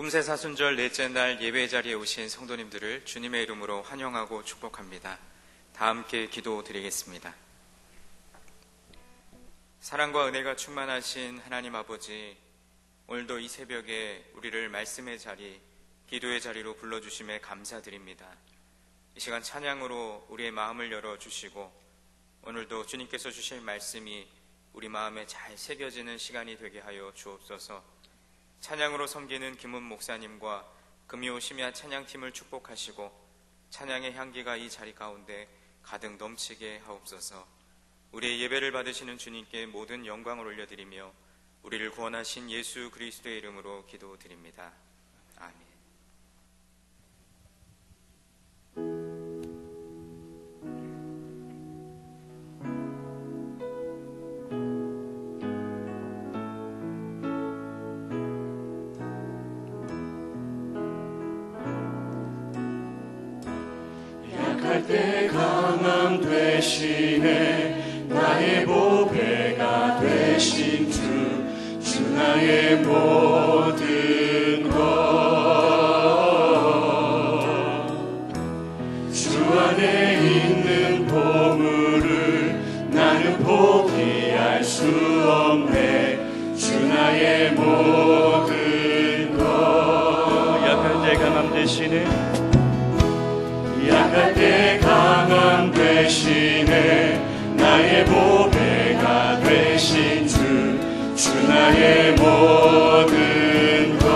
금세 사순절 넷째 날 예배 자리에 오신 성도님들을 주님의 이름으로 환영하고 축복합니다. 다 함께 기도드리겠습니다. 사랑과 은혜가 충만하신 하나님 아버지, 오늘도 이 새벽에 우리를 말씀의 자리, 기도의 자리로 불러주심에 감사드립니다. 이 시간 찬양으로 우리의 마음을 열어주시고 오늘도 주님께서 주실 말씀이 우리 마음에 잘 새겨지는 시간이 되게 하여 주옵소서. 찬양으로 섬기는 김은 목사님과 금요 심야 찬양팀을 축복하시고 찬양의 향기가 이 자리 가운데 가득 넘치게 하옵소서. 우리의 예배를 받으시는 주님께 모든 영광을 올려드리며 우리를 구원하신 예수 그리스도의 이름으로 기도드립니다. 아멘. 약할 때 강함 되시네 나의 보배가 되신 주 나의 모든 것 주 안에 있는 보물을 나는 포기할 수 없네 주 나의 모든 것 약할 때 강함 되시네 약할 때 강함 되시네 나의 보배가 되신 주 나의 모든 것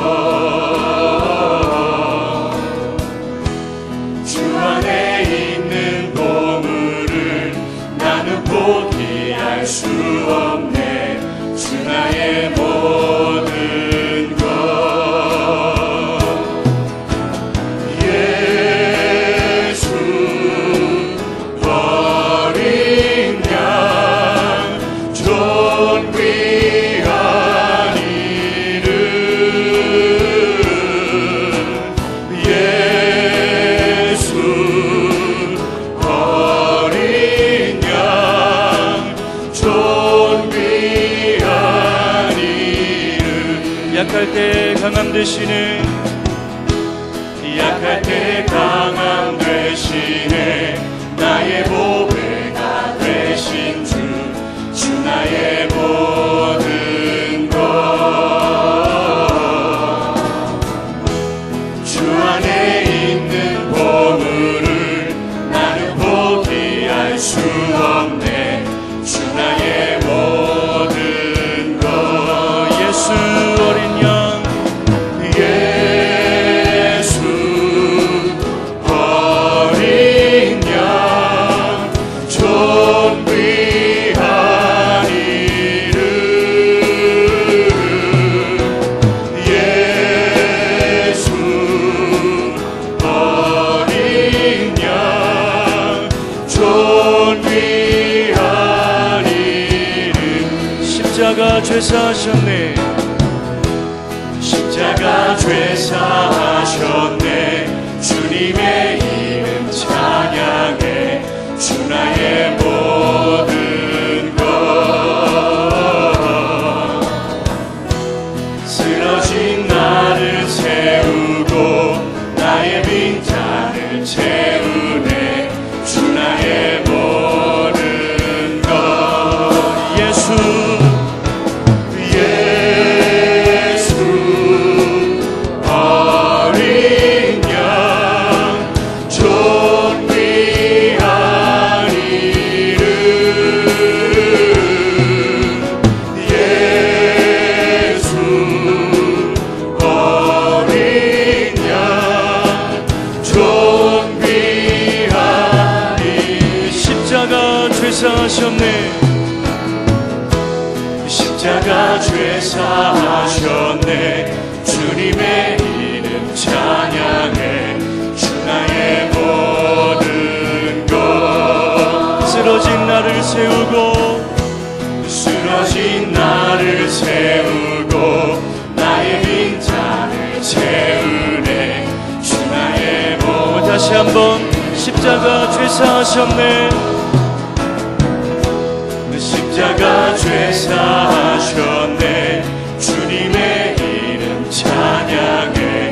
주 안에 있는 보물을 나는 포기할 수 없네 주 나의 모든 것 약할 때 강함 되시네 약할 때 강함 되시네 나의 보배가 되신 주 나의 모든 것 주 안에 있는 보물을 나는 포기할 수 없네 주 나의 모든 것 예수 어린 양 예수 어린 양 존귀한 이름 예수 어린 양 존귀한 이름 십자가 죄사하셨네 십자가 죄사하셨네 주님의 이름 찬양해 주 나의 모든 것 쓰러진 나를 세우고 나의 빈잔을 채우네 주 나의 모든 것 예수 죄사하셨네 십자가 죄사하셨네 주님의 이름 찬양해 주 나의 모든 것 쓰러진 나를 세우고 쓰러진 나를 세우고 나의 빈잔을 채우네 주 나의 모든 다시 한번 십자가 죄사하셨네 십자가 죄사하셨네 주님의 이름 찬양해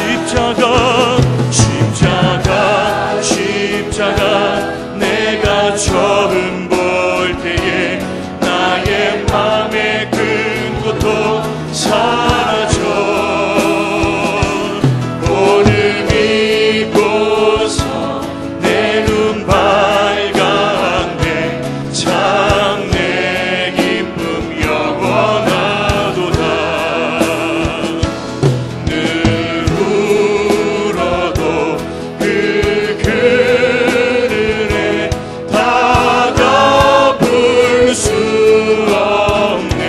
십자가 십자가 십자가 내가 처음 볼 때에 나의 맘의 큰 고통 사라져 오늘 믿고서 내 눈 밝았네 참 내 기쁨 영원하도다 늘 울어도 그 그늘에 다 덮을 수 없네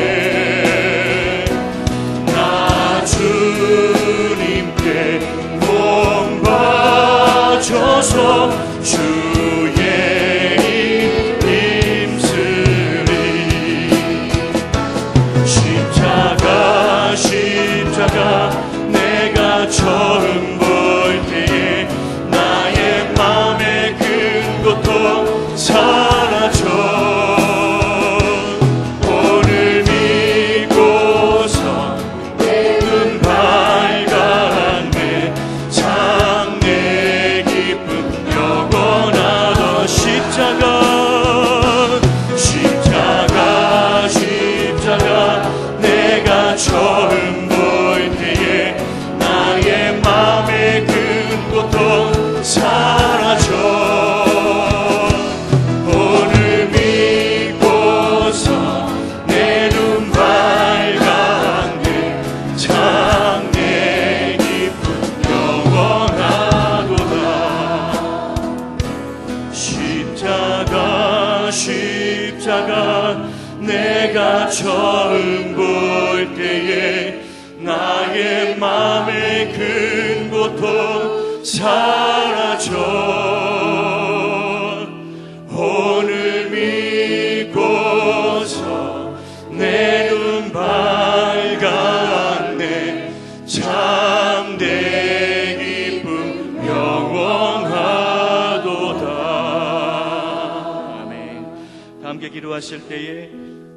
나 주님께 몸 바쳐서 주의 힘쓰리 십자가 십자가 내가 처음 볼 때에 나의 맘의 큰 고통 사라져 오늘 믿고서 내 눈 밝았네 참 내 기쁨 영원하다 십자가 십자가 십자가 내가 처음 볼 때에 나의 맘의 큰 고통 사라져 오늘 믿고서 내 눈 밝았네 참 내 기쁨 영원하도다 십자가 십자가 내가 처음 볼 때에 나의 맘의 큰 고통 사라져 오늘 믿고서 내 눈 밝았네 참 내 기쁨 영원하도다 아멘. 다 함께 기도하실 때에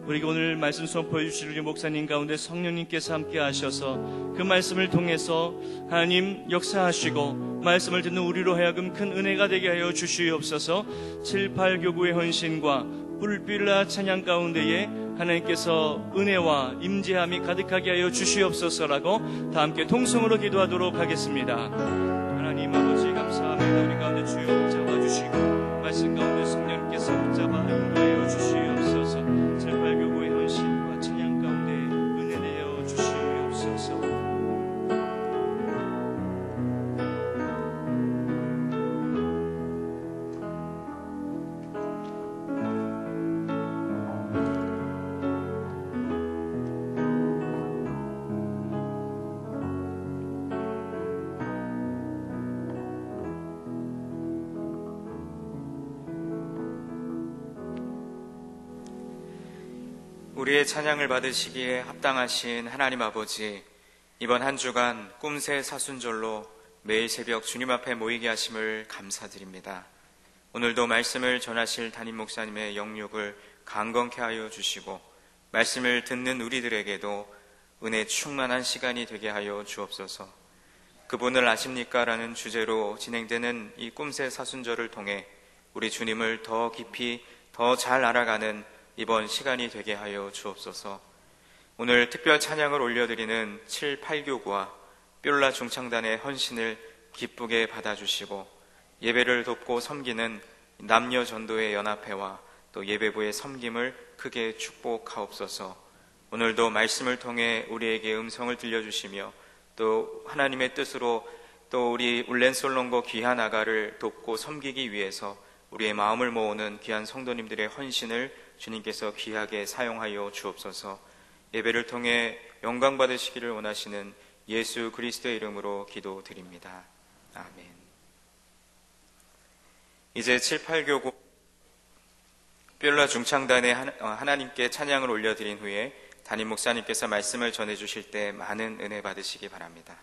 우리에게 오늘 말씀 선포해 주실 우리 목사님 가운데 성령님께서 함께 하셔서 그 말씀을 통해서 하나님 역사하시고 말씀을 듣는 우리로 하여금 큰 은혜가 되게 하여 주시옵소서 7,8교구의 헌신과 뿔빌라 찬양 가운데에 하나님께서 은혜와 임재함이 가득하게 하여 주시옵소서라고 다 함께 통성으로 기도하도록 하겠습니다. 하나님 아버지 감사합니다. 우리 가운데 주여 붙잡아 주시고 말씀 가운데 성령님께서 붙잡아 인도하여 주시옵소서 7,8교구의 헌신과 찬양 가운데 은혜 내어 주시옵소서 우리의 찬양을 받으시기에 합당하신 하나님 아버지, 이번 한 주간 꿈새 사순절로 매일 새벽 주님 앞에 모이게 하심을 감사드립니다. 오늘도 말씀을 전하실 담임 목사님의 영육을 강건케 하여 주시고 말씀을 듣는 우리들에게도 은혜 충만한 시간이 되게 하여 주옵소서. 그분을 아십니까? 라는 주제로 진행되는 이 꿈새 사순절을 통해 우리 주님을 더 깊이 더 잘 알아가는 이번 시간이 되게 하여 주옵소서. 오늘 특별 찬양을 올려드리는 7,8교구와 뾰라 중창단의 헌신을 기쁘게 받아주시고 예배를 돕고 섬기는 남녀 전도의 연합회와 또 예배부의 섬김을 크게 축복하옵소서. 오늘도 말씀을 통해 우리에게 음성을 들려주시며 또 하나님의 뜻으로 또 우리 울렌솔롱고 귀한 아가를 돕고 섬기기 위해서 우리의 마음을 모으는 귀한 성도님들의 헌신을 주님께서 귀하게 사용하여 주옵소서. 예배를 통해 영광 받으시기를 원하시는 예수 그리스도의 이름으로 기도드립니다. 아멘. 이제 7,8교구 뾰라 중창단의 하나님께 찬양을 올려드린 후에 담임 목사님께서 말씀을 전해주실 때 많은 은혜 받으시기 바랍니다.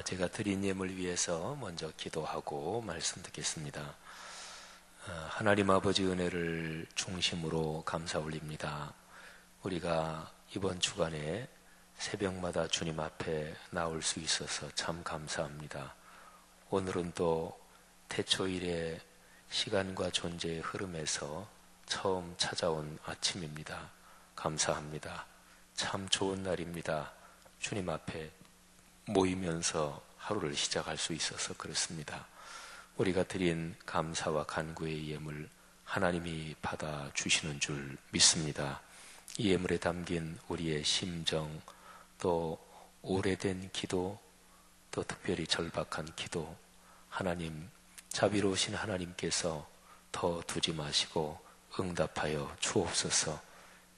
제가 드린 예물 위해서 먼저 기도하고 말씀 듣겠습니다. 하나님 아버지 은혜를 중심으로 감사 올립니다. 우리가 이번 주간에 새벽마다 주님 앞에 나올 수 있어서 참 감사합니다. 오늘은 또 태초일의 시간과 존재의 흐름에서 처음 찾아온 아침입니다. 감사합니다. 참 좋은 날입니다. 주님 앞에 모이면서 하루를 시작할 수 있어서 그렇습니다. 우리가 드린 감사와 간구의 예물 하나님이 받아주시는 줄 믿습니다. 이 예물에 담긴 우리의 심정, 또 오래된 기도, 또 특별히 절박한 기도, 하나님, 자비로우신 하나님께서 더 두지 마시고 응답하여 주옵소서.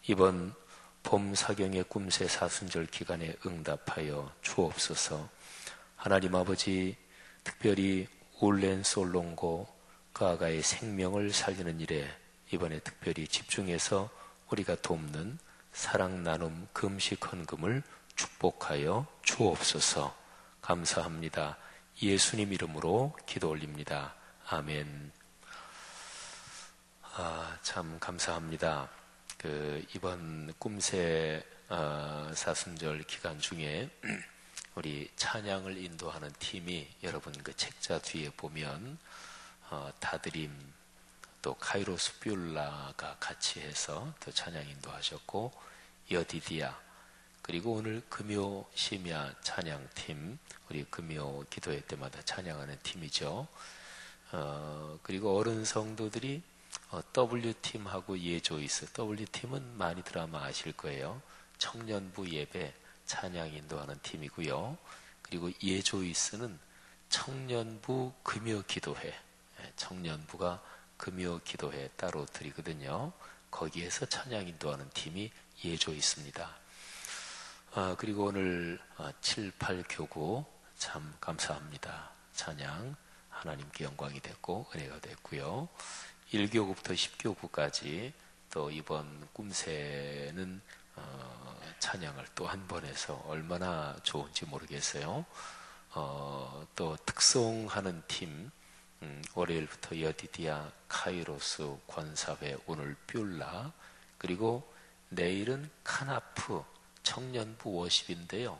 이번 봄 사경의 꿈새 사순절 기간에 응답하여 주옵소서. 하나님 아버지, 특별히 울렌 솔롱고 가가의 생명을 살리는 일에 이번에 특별히 집중해서 우리가 돕는 사랑 나눔 금식 헌금을 축복하여 주옵소서. 감사합니다. 예수님 이름으로 기도 올립니다. 아멘. 참 감사합니다. 이번 꿈새 사순절 기간 중에 우리 찬양을 인도하는 팀이 여러분 그 책자 뒤에 보면 다드림, 또 카이로스 뷰라가 같이 해서 또 찬양 인도하셨고, 여디디아, 그리고 오늘 금요 심야 찬양팀, 우리 금요 기도회 때마다 찬양하는 팀이죠. 그리고 어른 성도들이 W팀하고 예조이스, W팀은 많이들 아마 아실 거예요. 청년부 예배 찬양 인도하는 팀이고요. 그리고 예조이스는 청년부 금요 기도회, 청년부가 금요 기도회 따로 드리거든요. 거기에서 찬양 인도하는 팀이 예조이스입니다. 그리고 오늘 7, 8교구 참 감사합니다. 찬양 하나님께 영광이 됐고 은혜가 됐고요. 1교구부터 10교구까지 또 이번 꿈새는 찬양을 또 한 번 해서 얼마나 좋은지 모르겠어요. 또 특송하는 팀, 월요일부터 여디디아, 카이로스, 권사회, 오늘 뷰라, 그리고 내일은 카나프 청년부 워십인데요.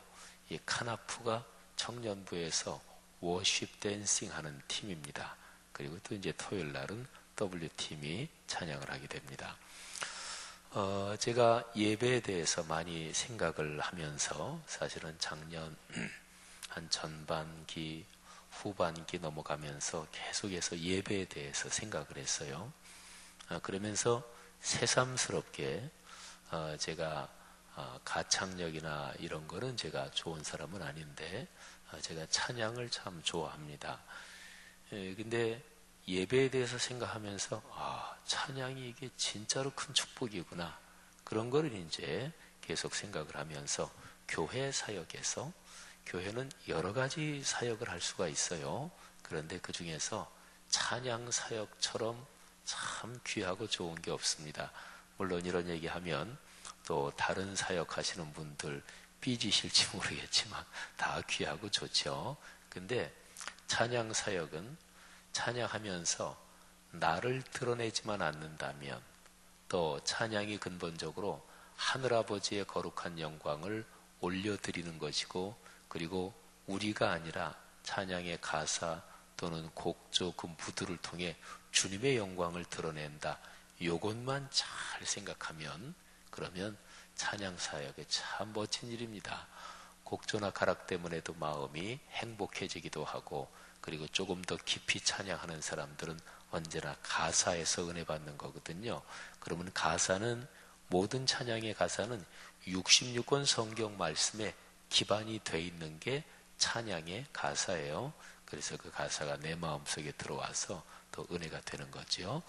이 카나프가 청년부에서 워십 댄싱 하는 팀입니다. 그리고 또 이제 토요일 날은 W팀이 찬양을 하게 됩니다. 제가 예배에 대해서 많이 생각을 하면서 사실은 작년 한 전반기, 후반기 넘어가면서 계속해서 예배에 대해서 생각을 했어요. 그러면서 새삼스럽게 제가 가창력이나 이런 거는 제가 좋은 사람은 아닌데 제가 찬양을 참 좋아합니다. 근데 예배에 대해서 생각하면서 찬양이 이게 진짜로 큰 축복이구나, 그런 거를 이제 계속 생각을 하면서 교회 사역에서, 교회는 여러 가지 사역을 할 수가 있어요. 그런데 그 중에서 찬양 사역처럼 참 귀하고 좋은 게 없습니다. 물론 이런 얘기하면 또 다른 사역 하시는 분들 삐지실지 모르겠지만 다 귀하고 좋죠. 근데 찬양 사역은 찬양하면서 나를 드러내지만 않는다면, 또 찬양이 근본적으로 하늘아버지의 거룩한 영광을 올려드리는 것이고, 그리고 우리가 아니라 찬양의 가사 또는 곡조 그 무드를 통해 주님의 영광을 드러낸다, 요것만 잘 생각하면 그러면 찬양 사역이 참 멋진 일입니다. 곡조나 가락 때문에도 마음이 행복해지기도 하고, 그리고 조금 더 깊이 찬양하는 사람들은 언제나 가사에서 은혜 받는 거거든요. 그러면 가사는, 모든 찬양의 가사는 66권 성경 말씀에 기반이 돼 있는 게 찬양의 가사예요. 그래서 그 가사가 내 마음속에 들어와서 더 은혜가 되는 거죠.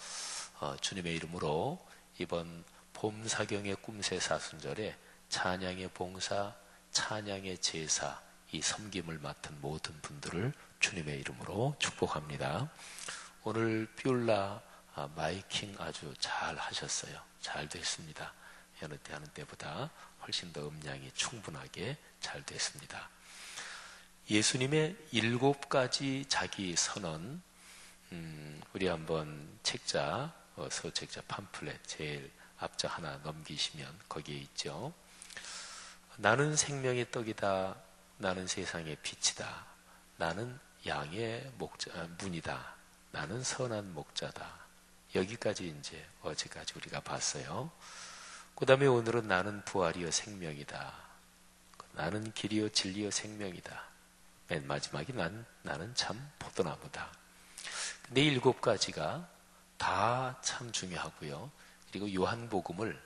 주님의 이름으로 이번 봄 사경의 꿈새 사순절에 찬양의 봉사, 찬양의 제사, 이 섬김을 맡은 모든 분들을 주님의 이름으로 축복합니다. 오늘 뷰라 마이킹 아주 잘 하셨어요. 잘 됐습니다. 여느 때 하는 때보다 훨씬 더 음량이 충분하게 잘 됐습니다. 예수님의 7가지 자기 선언, 우리 한번 책자, 서책자 팜플렛 제일 앞자 하나 넘기시면 거기에 있죠. 나는 생명의 떡이다. 나는 세상의 빛이다. 나는 양의 문이다. 나는 선한 목자다. 여기까지 이제 어제까지 우리가 봤어요. 그 다음에 오늘은 나는 부활이요 생명이다. 나는 길이요 진리요 생명이다. 맨 마지막이 나는 참 포도나무다. 근데 7가지가 다 참 중요하고요. 그리고 요한복음을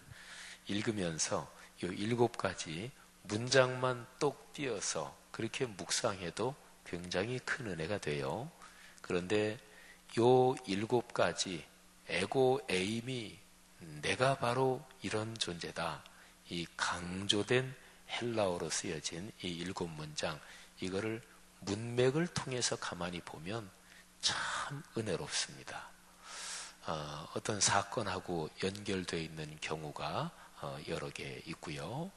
읽으면서 이 7가지 문장만 똑 띄어서 그렇게 묵상해도 굉장히 큰 은혜가 돼요. 그런데 요 7가지 에고 에임이 내가 바로 이런 존재다. 이 강조된 헬라어로 쓰여진 이 7문장, 이거를 문맥을 통해서 가만히 보면 참 은혜롭습니다. 어떤 사건하고 연결되어 있는 경우가 여러 개 있고요.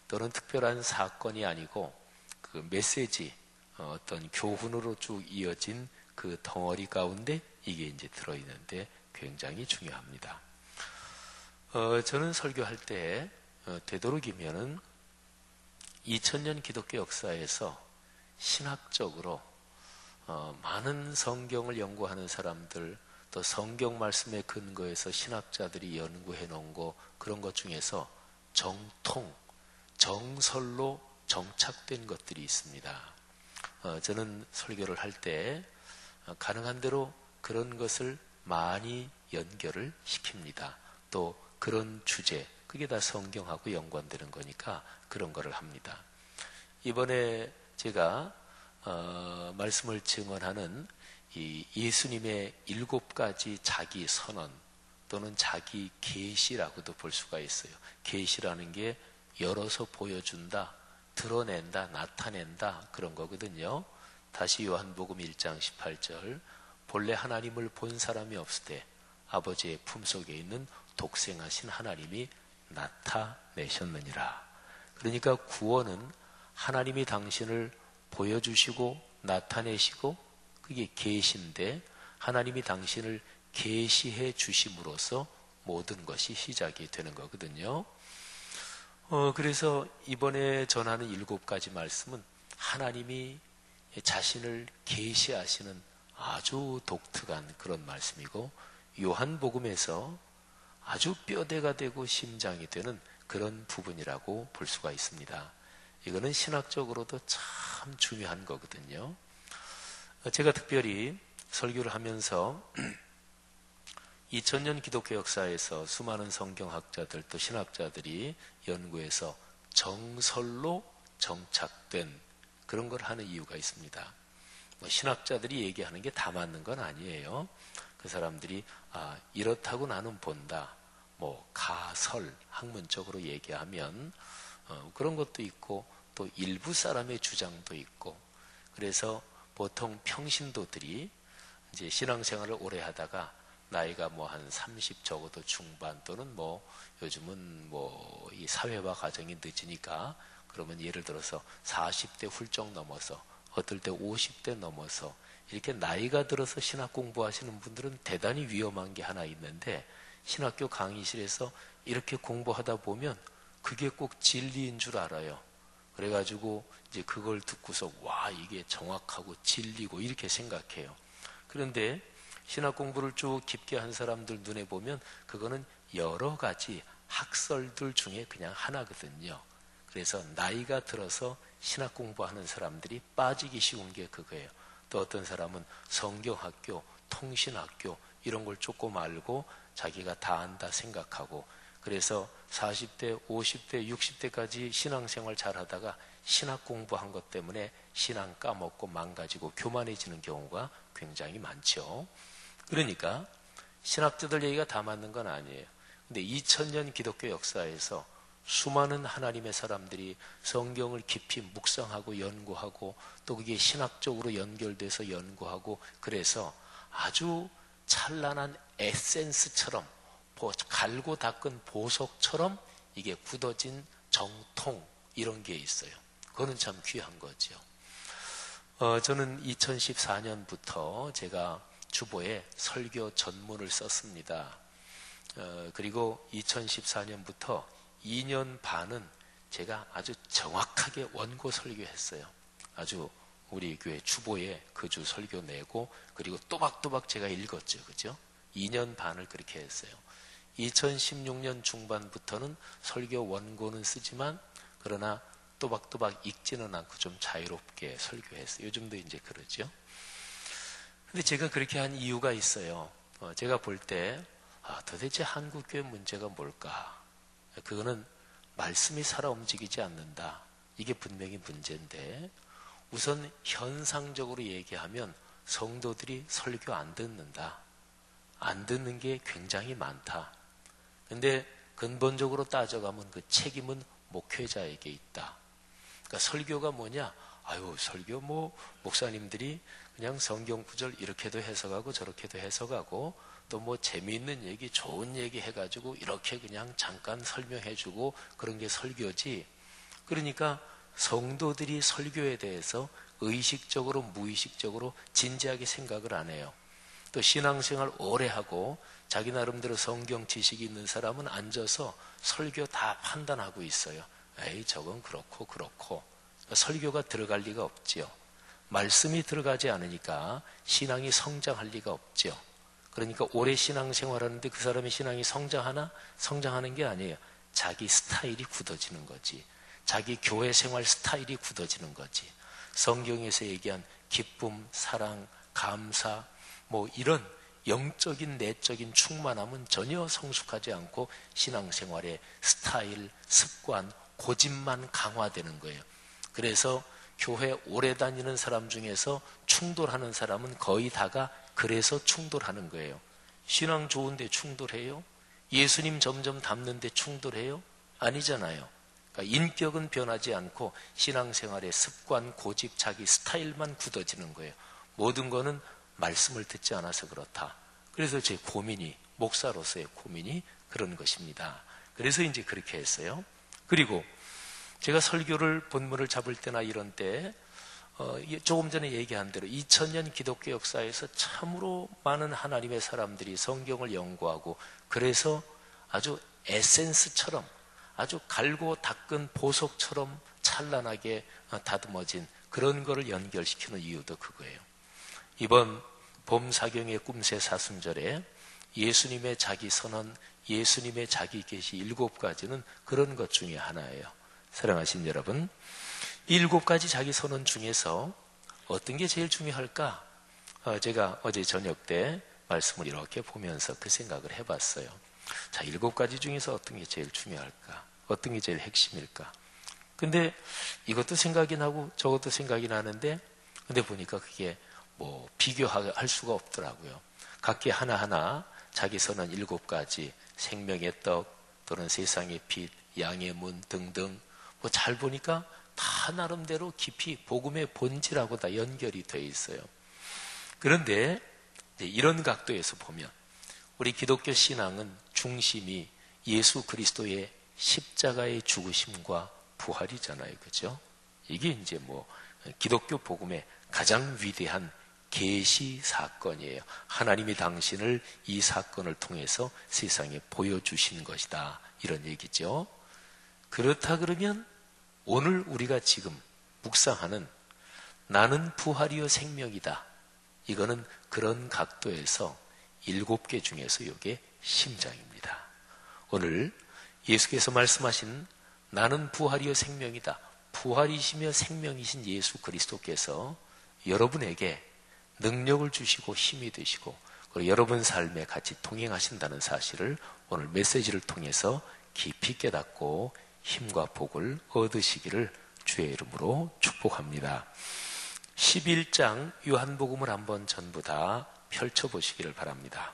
또는 특별한 사건이 아니고 그 메시지, 어떤 교훈으로 쭉 이어진 그 덩어리 가운데 이게 이제 들어있는데 굉장히 중요합니다. 저는 설교할 때 되도록이면은 2000년 기독교 역사에서 신학적으로 많은 성경을 연구하는 사람들, 또 성경 말씀에 근거해서 신학자들이 연구해 놓은 거, 그런 것 중에서 정통, 정설로 정착된 것들이 있습니다. 저는 설교를 할 때 가능한 대로 그런 것을 많이 연결을 시킵니다. 또 그런 주제, 그게 다 성경하고 연관되는 거니까 그런 거를 합니다. 이번에 제가 말씀을 증언하는 이 예수님의 7가지 자기 선언 또는 자기 계시라고도 볼 수가 있어요. 계시라는 게 열어서 보여준다, 드러낸다, 나타낸다, 그런 거거든요. 다시 요한복음 1장 18절, 본래 하나님을 본 사람이 없을 때 아버지의 품속에 있는 독생하신 하나님이 나타내셨느니라. 그러니까 구원은 하나님이 당신을 보여주시고 나타내시고 그게 계시인데, 하나님이 당신을 계시해 주심으로써 모든 것이 시작이 되는 거거든요. 그래서 이번에 전하는 7가지 말씀은 하나님이 자신을 계시하시는 아주 독특한 그런 말씀이고, 요한복음에서 아주 뼈대가 되고 심장이 되는 그런 부분이라고 볼 수가 있습니다. 이거는 신학적으로도 참 중요한 거거든요. 제가 특별히 설교를 하면서 2000년 기독교 역사에서 수많은 성경학자들 또 신학자들이 연구해서 정설로 정착된 그런 걸 하는 이유가 있습니다. 신학자들이 얘기하는 게 다 맞는 건 아니에요. 그 사람들이 이렇다고 나는 본다. 가설, 학문적으로 얘기하면 그런 것도 있고 또 일부 사람의 주장도 있고, 그래서 보통 평신도들이 이제 신앙생활을 오래 하다가 나이가 한 30 적어도 중반 또는 요즘은 이 사회화 과정이 늦으니까, 그러면 예를 들어서 40대 훌쩍 넘어서 어떨 때 50대 넘어서 이렇게 나이가 들어서 신학 공부하시는 분들은 대단히 위험한 게 하나 있는데, 신학교 강의실에서 이렇게 공부하다 보면 그게 꼭 진리인 줄 알아요. 그래가지고 이제 그걸 듣고서 이게 정확하고 진리고 이렇게 생각해요. 그런데 신학 공부를 쭉 깊게 한 사람들 눈에 보면 그거는 여러 가지 학설들 중에 그냥 하나거든요. 그래서 나이가 들어서 신학 공부하는 사람들이 빠지기 쉬운 게 그거예요. 또 어떤 사람은 성경학교, 통신학교 이런 걸 조금 알고 자기가 다 안다 생각하고, 그래서 40대, 50대, 60대까지 신앙생활 잘 하다가 신학 공부한 것 때문에 신앙 까먹고 망가지고 교만해지는 경우가 굉장히 많죠. 그러니까 신학자들 얘기가 다 맞는 건 아니에요. 근데 2000년 기독교 역사에서 수많은 하나님의 사람들이 성경을 깊이 묵상하고 연구하고 또 그게 신학적으로 연결돼서 연구하고, 그래서 아주 찬란한 에센스처럼 갈고 닦은 보석처럼 이게 굳어진 정통 이런 게 있어요. 그거는 참 귀한 거죠. 저는 2014년부터 제가 주보에 설교 전문을 썼습니다. 그리고 2014년부터 2년 반은 제가 아주 정확하게 원고 설교했어요. 아주 우리 교회 주보에 그 주 설교 내고, 그리고 또박또박 제가 읽었죠. 그죠? 2년 반을 그렇게 했어요. 2016년 중반부터는 설교 원고는 쓰지만 그러나 또박또박 읽지는 않고 좀 자유롭게 설교했어요. 요즘도 이제 그러죠. 근데 제가 그렇게 한 이유가 있어요. 제가 볼 때 도대체 한국교회 문제가 뭘까? 그거는 말씀이 살아 움직이지 않는다. 이게 분명히 문제인데, 우선 현상적으로 얘기하면 성도들이 설교 안 듣는다. 안 듣는 게 굉장히 많다. 근데 근본적으로 따져가면 그 책임은 목회자에게 있다. 그러니까 설교가 뭐냐? 설교 목사님들이 그냥 성경 구절 이렇게도 해석하고 저렇게도 해석하고 또 재미있는 얘기, 좋은 얘기 해가지고 이렇게 그냥 잠깐 설명해주고 그런 게 설교지. 그러니까 성도들이 설교에 대해서 의식적으로 무의식적으로 진지하게 생각을 안 해요. 또 신앙생활 오래 하고 자기 나름대로 성경 지식이 있는 사람은 앉아서 설교 다 판단하고 있어요. 저건 그렇고 설교가 들어갈 리가 없지요. 말씀이 들어가지 않으니까 신앙이 성장할 리가 없지요. 그러니까 오래 신앙생활하는데 그 사람의 신앙이 성장하나? 성장하는 게 아니에요. 자기 스타일이 굳어지는 거지. 자기 교회 생활 스타일이 굳어지는 거지. 성경에서 얘기한 기쁨, 사랑, 감사 이런 영적인 내적인 충만함은 전혀 성숙하지 않고 신앙생활의 스타일, 습관, 고집만 강화되는 거예요. 그래서 교회 오래 다니는 사람 중에서 충돌하는 사람은 거의 다가 그래서 충돌하는 거예요. 신앙 좋은데 충돌해요? 예수님 점점 닮는데 충돌해요? 아니잖아요. 그러니까 인격은 변하지 않고 신앙생활의 습관, 고집, 자기 스타일만 굳어지는 거예요. 모든 거는 말씀을 듣지 않아서 그렇다. 그래서 제 고민이, 목사로서의 고민이 그런 것입니다. 그래서 이제 그렇게 했어요. 그리고 제가 설교를 본문을 잡을 때나 이런 때 조금 전에 얘기한 대로 2000년 기독교 역사에서 참으로 많은 하나님의 사람들이 성경을 연구하고 그래서 아주 에센스처럼 아주 갈고 닦은 보석처럼 찬란하게 다듬어진 그런 거를 연결시키는 이유도 그거예요. 이번 봄사경의 꿈새 사순절에 예수님의 자기 선언, 예수님의 자기 계시 7가지는 그런 것 중에 하나예요. 사랑하신 여러분, 7가지 자기 선언 중에서 어떤 게 제일 중요할까? 제가 어제 저녁 때 말씀을 이렇게 보면서 그 생각을 해봤어요. 자, 7가지 중에서 어떤 게 제일 중요할까? 어떤 게 제일 핵심일까? 근데 이것도 생각이 나고 저것도 생각이 나는데 근데 보니까 그게 비교할 수가 없더라고요. 각기 하나하나 자기 선언 7가지, 생명의 떡 또는 세상의 빛, 양의 문 등등 잘 보니까 다 나름대로 깊이 복음의 본질하고 다 연결이 되어 있어요. 그런데 이런 각도에서 보면 우리 기독교 신앙은 중심이 예수 그리스도의 십자가의 죽으심과 부활이잖아요. 그죠? 이게 이제 기독교 복음의 가장 위대한 계시 사건이에요. 하나님이 당신을 이 사건을 통해서 세상에 보여주신 것이다. 이런 얘기죠. 그렇다 그러면 오늘 우리가 지금 묵상하는 나는 부활이요 생명이다. 이거는 그런 각도에서 7개 중에서 이게 심장입니다. 오늘 예수께서 말씀하신 나는 부활이요 생명이다. 부활이시며 생명이신 예수 그리스도께서 여러분에게 능력을 주시고 힘이 되시고 그리고 여러분 삶에 같이 동행하신다는 사실을 오늘 메시지를 통해서 깊이 깨닫고 힘과 복을 얻으시기를 주의 이름으로 축복합니다. 11장 요한복음을 한번 전부 다 펼쳐보시기를 바랍니다.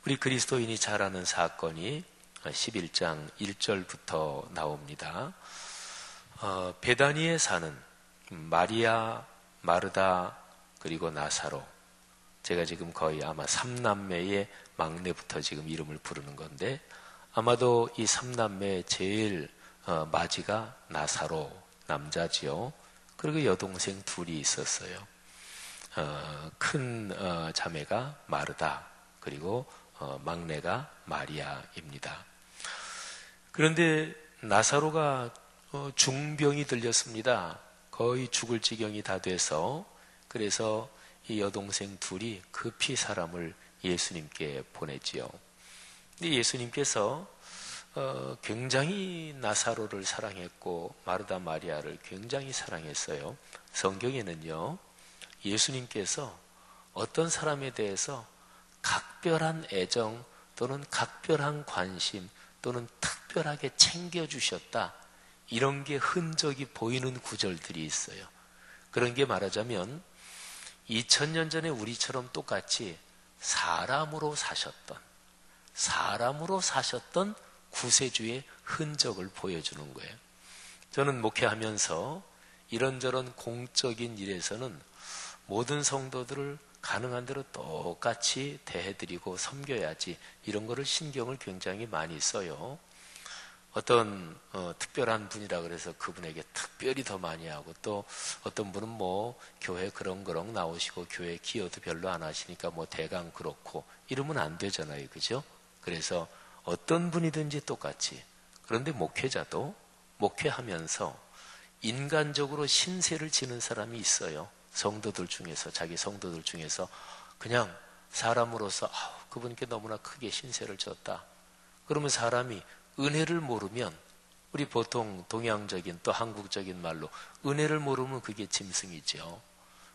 우리 그리스도인이 잘 아는 사건이 11장 1절부터 나옵니다. 베다니에 사는 마리아, 마르다 그리고 나사로, 제가 지금 거의 아마 3남매의 막내부터 지금 이름을 부르는 건데 아마도 이 3남매의 제일 마지가 나사로 남자지요. 그리고 여동생 둘이 있었어요. 큰 자매가 마르다 그리고 막내가 마리아입니다. 그런데 나사로가 중병이 들렸습니다. 거의 죽을 지경이 다 돼서 그래서 이 여동생 둘이 급히 사람을 예수님께 보냈지요. 근데 예수님께서 굉장히 나사로를 사랑했고 마르다 마리아를 굉장히 사랑했어요. 성경에는요, 예수님께서 어떤 사람에 대해서 각별한 애정 또는 각별한 관심 또는 특별하게 챙겨주셨다, 이런 게 흔적이 보이는 구절들이 있어요. 그런 게 말하자면 2000년 전에 우리처럼 똑같이 사람으로 사셨던 구세주의 흔적을 보여주는 거예요. 저는 목회하면서 이런저런 공적인 일에서는 모든 성도들을 가능한 대로 똑같이 대해드리고 섬겨야지, 이런 거를 신경을 굉장히 많이 써요. 어떤 특별한 분이라 그래서 그분에게 특별히 더 많이 하고, 또 어떤 분은 뭐 교회 그렁그렁 나오시고 교회 기여도 별로 안 하시니까 뭐 대강 그렇고 이러면 안 되잖아요, 그죠? 그래서 어떤 분이든지 똑같이. 그런데 목회자도 목회하면서 인간적으로 신세를 지는 사람이 있어요. 성도들 중에서, 자기 성도들 중에서 그냥 사람으로서 그분께 너무나 크게 신세를 졌다. 그러면 사람이 은혜를 모르면, 우리 보통 동양적인 또 한국적인 말로 은혜를 모르면 그게 짐승이죠.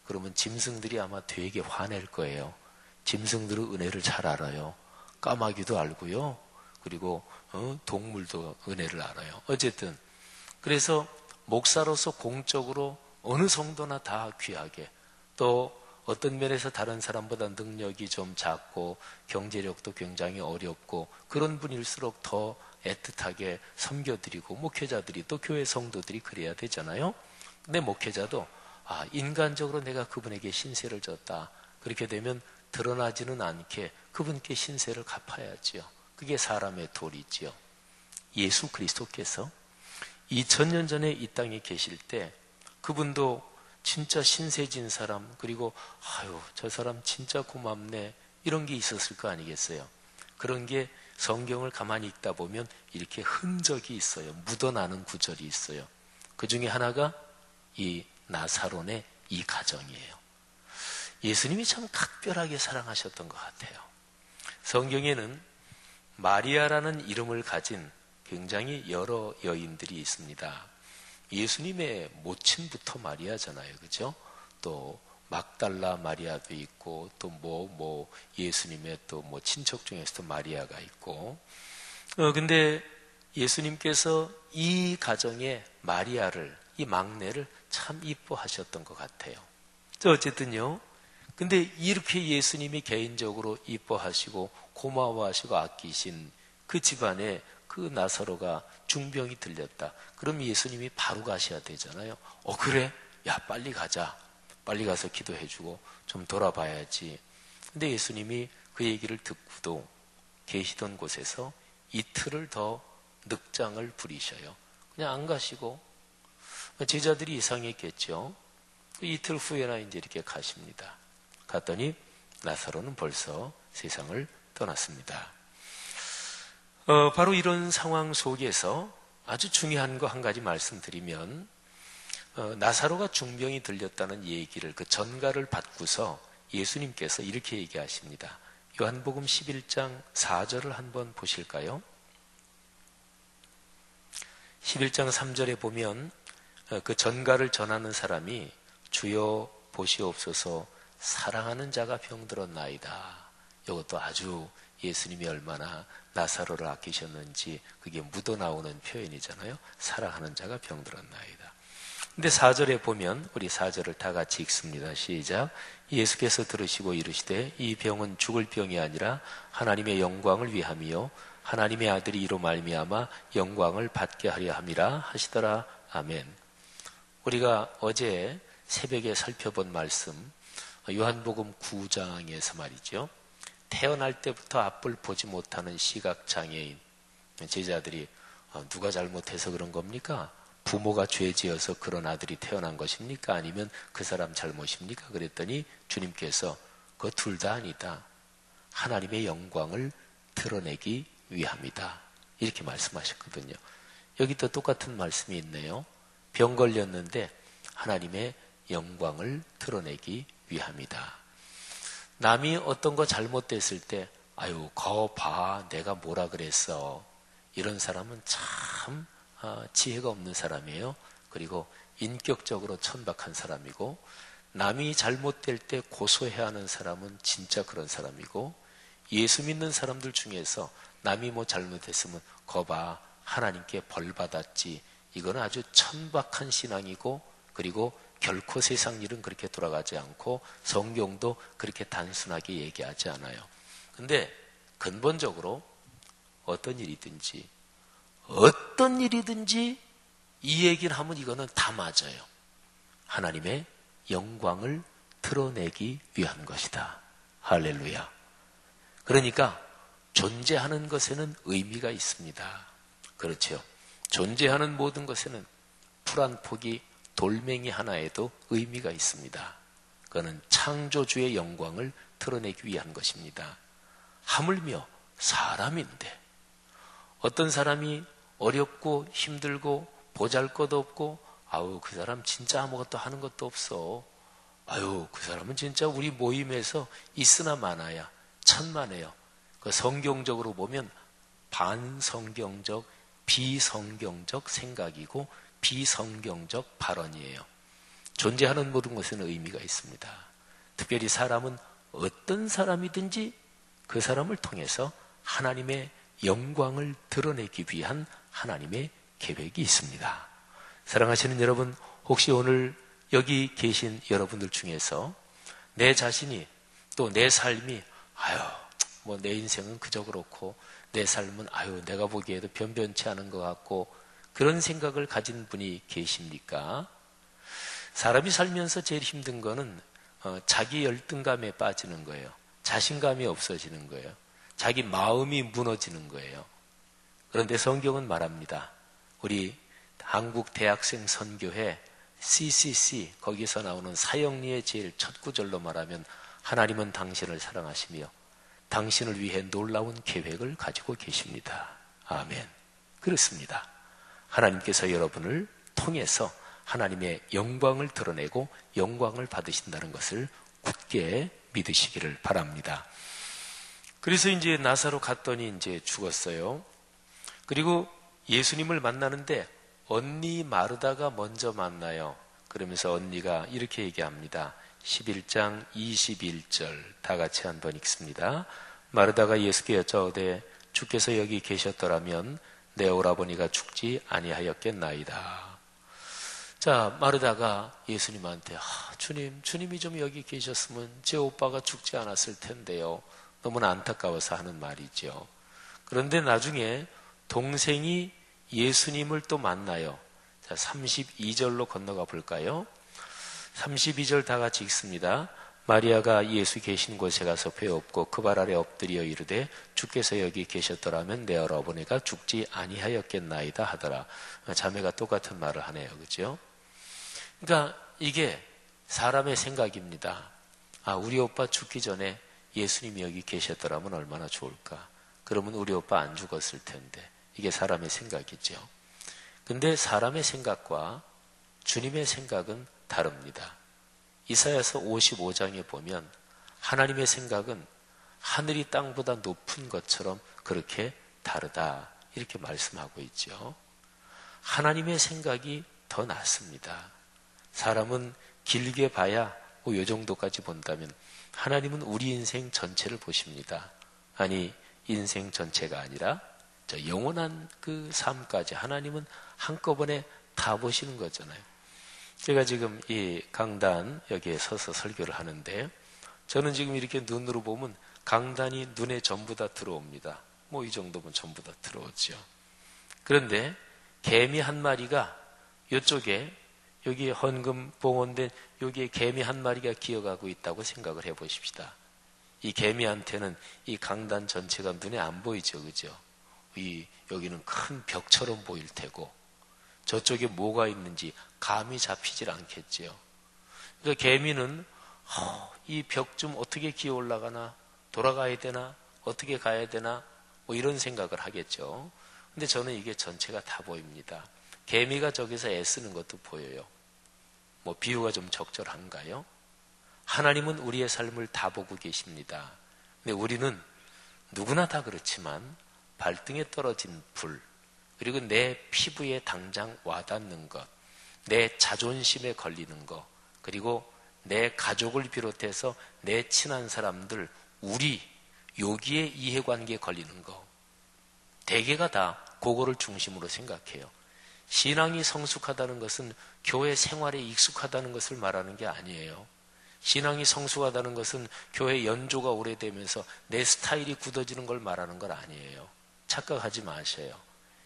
그러면 짐승들이 아마 되게 화낼 거예요. 짐승들은 은혜를 잘 알아요. 까마귀도 알고요. 그리고 동물도 은혜를 알아요. 어쨌든 그래서 목사로서 공적으로 어느 성도나 다 귀하게, 또 어떤 면에서 다른 사람보다 능력이 좀 작고 경제력도 굉장히 어렵고 그런 분일수록 더 애틋하게 섬겨드리고, 목회자들이 또 교회 성도들이 그래야 되잖아요. 근데 목회자도 인간적으로 내가 그분에게 신세를 졌다, 그렇게 되면 드러나지는 않게 그분께 신세를 갚아야지요. 그게 사람의 도리지요. 예수 그리스도께서 2000년 전에 이 땅에 계실 때 그분도 진짜 신세진 사람, 그리고 저 사람 진짜 고맙네, 이런 게 있었을 거 아니겠어요? 그런 게 성경을 가만히 읽다 보면 이렇게 흔적이 있어요. 묻어나는 구절이 있어요. 그 중에 하나가 이 나사론의 이 가정이에요. 예수님이 참 각별하게 사랑하셨던 것 같아요. 성경에는 마리아라는 이름을 가진 굉장히 여러 여인들이 있습니다. 예수님의 모친부터 마리아잖아요, 그죠? 또 막달라 마리아도 있고, 또 예수님의 또 친척 중에서도 마리아가 있고. 근데 예수님께서 이 가정의 마리아를, 이 막내를 참 이뻐하셨던 것 같아요. 어쨌든요. 근데 이렇게 예수님이 개인적으로 이뻐하시고 고마워하시고 아끼신 그 집안에 그 나사로가 중병이 들렸다. 그럼 예수님이 바로 가셔야 되잖아요. 그래? 야, 빨리 가자. 빨리 가서 기도해주고 좀 돌아봐야지. 근데 예수님이 그 얘기를 듣고도 계시던 곳에서 이틀을 더 늑장을 부리셔요. 그냥 안 가시고, 제자들이 이상했겠죠. 이틀 후에나 이제 이렇게 가십니다. 갔더니 나사로는 벌써 세상을 떠났습니다. 바로 이런 상황 속에서 아주 중요한 거 한 가지 말씀드리면, 나사로가 중병이 들렸다는 얘기를, 그 전가를 받고서 예수님께서 이렇게 얘기하십니다. 요한복음 11장 4절을 한번 보실까요? 11장 3절에 보면 그 전가를 전하는 사람이 주여 보시옵소서 사랑하는 자가 병들었나이다. 이것도 아주 예수님이 얼마나 나사로를 아끼셨는지 그게 묻어나오는 표현이잖아요. 사랑하는 자가 병들었나이다. 근데 4절에 보면, 우리 4절을 다 같이 읽습니다. 시작. 예수께서 들으시고 이르시되 이 병은 죽을 병이 아니라 하나님의 영광을 위함이요 하나님의 아들이 이로 말미암아 영광을 받게 하려 함이라 하시더라. 아멘. 우리가 어제 새벽에 살펴본 말씀, 요한복음 9장에서 말이죠. 태어날 때부터 앞을 보지 못하는 시각장애인 제자들이 누가 잘못해서 그런 겁니까? 부모가 죄지어서 그런 아들이 태어난 것입니까? 아니면 그 사람 잘못입니까? 그랬더니 주님께서 그 둘 다 아니다. 하나님의 영광을 드러내기 위함이다. 이렇게 말씀하셨거든요. 여기 또 똑같은 말씀이 있네요. 병 걸렸는데 하나님의 영광을 드러내기 위함이다. 남이 어떤 거 잘못됐을 때 거 봐, 내가 뭐라 그랬어. 이런 사람은 참 지혜가 없는 사람이에요. 그리고 인격적으로 천박한 사람이고, 남이 잘못될 때 고소해야 하는 사람은 진짜 그런 사람이고, 예수 믿는 사람들 중에서 남이 뭐 잘못했으면 거봐 하나님께 벌 받았지, 이거는 아주 천박한 신앙이고, 그리고 결코 세상 일은 그렇게 돌아가지 않고 성경도 그렇게 단순하게 얘기하지 않아요. 근데 근본적으로 어떤 일이든지 이 얘기를 하면 이거는 다 맞아요. 하나님의 영광을 드러내기 위한 것이다. 할렐루야. 그러니까 존재하는 것에는 의미가 있습니다. 그렇죠. 존재하는 모든 것에는 풀 한 포기, 돌멩이 하나에도 의미가 있습니다. 그거는 창조주의 영광을 드러내기 위한 것입니다. 하물며 사람인데, 어떤 사람이 어렵고 힘들고 보잘것없고, 아유 그 사람 진짜 아무것도 하는 것도 없어, 아유 그 사람은 진짜 우리 모임에서 있으나 마나야 천만에요. 그 성경적으로 보면 반성경적, 비성경적 생각이고 비성경적 발언이에요. 존재하는 모든 것에는 의미가 있습니다. 특별히 사람은 어떤 사람이든지 그 사람을 통해서 하나님의 영광을 드러내기 위한 하나님의 계획이 있습니다. 사랑하시는 여러분, 혹시 오늘 여기 계신 여러분들 중에서 내 자신이, 또 내 삶이 뭐 내 인생은 그저 그렇고, 내 삶은 내가 보기에도 변변치 않은 것 같고, 그런 생각을 가진 분이 계십니까? 사람이 살면서 제일 힘든 거는 자기 열등감에 빠지는 거예요. 자신감이 없어지는 거예요. 자기 마음이 무너지는 거예요. 그런데 성경은 말합니다. 우리 한국 대학생 선교회 CCC 거기서 나오는 사형리의 제일 첫 구절로 말하면, 하나님은 당신을 사랑하시며 당신을 위해 놀라운 계획을 가지고 계십니다. 아멘. 그렇습니다. 하나님께서 여러분을 통해서 하나님의 영광을 드러내고 영광을 받으신다는 것을 굳게 믿으시기를 바랍니다. 그래서 이제 나사로 갔더니 이제 죽었어요. 그리고 예수님을 만나는데 언니 마르다가 먼저 만나요. 그러면서 언니가 이렇게 얘기합니다. 11장 21절 다 같이 한번 읽습니다. 마르다가 예수께 여짜오되 주께서 여기 계셨더라면 내 오라버니가 죽지 아니하였겠나이다. 자, 마르다가 예수님한테 주님이 좀 여기 계셨으면 제 오빠가 죽지 않았을 텐데요. 너무나 안타까워서 하는 말이죠. 그런데 나중에 동생이 예수님을 또 만나요. 자, 32절로 건너가 볼까요? 32절 다 같이 읽습니다. 마리아가 예수 계신 곳에 가서 배웠고 그 발 아래 엎드려 이르되 주께서 여기 계셨더라면 내 어머니가 죽지 아니하였겠나이다 하더라. 자매가 똑같은 말을 하네요. 그죠? 그러니까 이게 사람의 생각입니다. 우리 오빠 죽기 전에 예수님이 여기 계셨더라면 얼마나 좋을까. 그러면 우리 오빠 안 죽었을 텐데. 이게 사람의 생각이죠. 근데 사람의 생각과 주님의 생각은 다릅니다. 이사야서 55장에 보면 하나님의 생각은 하늘이 땅보다 높은 것처럼 그렇게 다르다 이렇게 말씀하고 있죠. 하나님의 생각이 더 낫습니다. 사람은 길게 봐야 요 정도까지 본다면 하나님은 우리 인생 전체를 보십니다. 아니 인생 전체가 아니라 저 영원한 그 삶까지 하나님은 한꺼번에 다 보시는 거잖아요. 제가 지금 이 강단 여기에 서서 설교를 하는데 저는 지금 이렇게 눈으로 보면 강단이 눈에 전부 다 들어옵니다. 뭐 이 정도면 전부 다 들어오죠. 그런데 개미 한 마리가 이쪽에 여기에 헌금 봉헌된 여기에 개미 한 마리가 기어가고 있다고 생각을 해보십시다. 이 개미한테는 이 강단 전체가 눈에 안 보이죠. 그죠? 여기는 큰 벽처럼 보일 테고 저쪽에 뭐가 있는지 감이 잡히질 않겠지요. 그러니까 개미는 이 벽 좀 어떻게 기어 올라가나, 돌아가야 되나, 어떻게 가야 되나, 뭐 이런 생각을 하겠죠. 근데 저는 이게 전체가 다 보입니다. 개미가 저기서 애쓰는 것도 보여요. 뭐 비유가 좀 적절한가요? 하나님은 우리의 삶을 다 보고 계십니다. 근데 우리는 누구나 다 그렇지만 발등에 떨어진 불, 그리고 내 피부에 당장 와닿는 것, 내 자존심에 걸리는 것, 그리고 내 가족을 비롯해서 내 친한 사람들, 우리 여기에 이해관계에 걸리는 거. 대개가 다 그거를 중심으로 생각해요. 신앙이 성숙하다는 것은 교회 생활에 익숙하다는 것을 말하는 게 아니에요. 신앙이 성숙하다는 것은 교회 연조가 오래되면서 내 스타일이 굳어지는 걸 말하는 건 아니에요. 착각하지 마세요.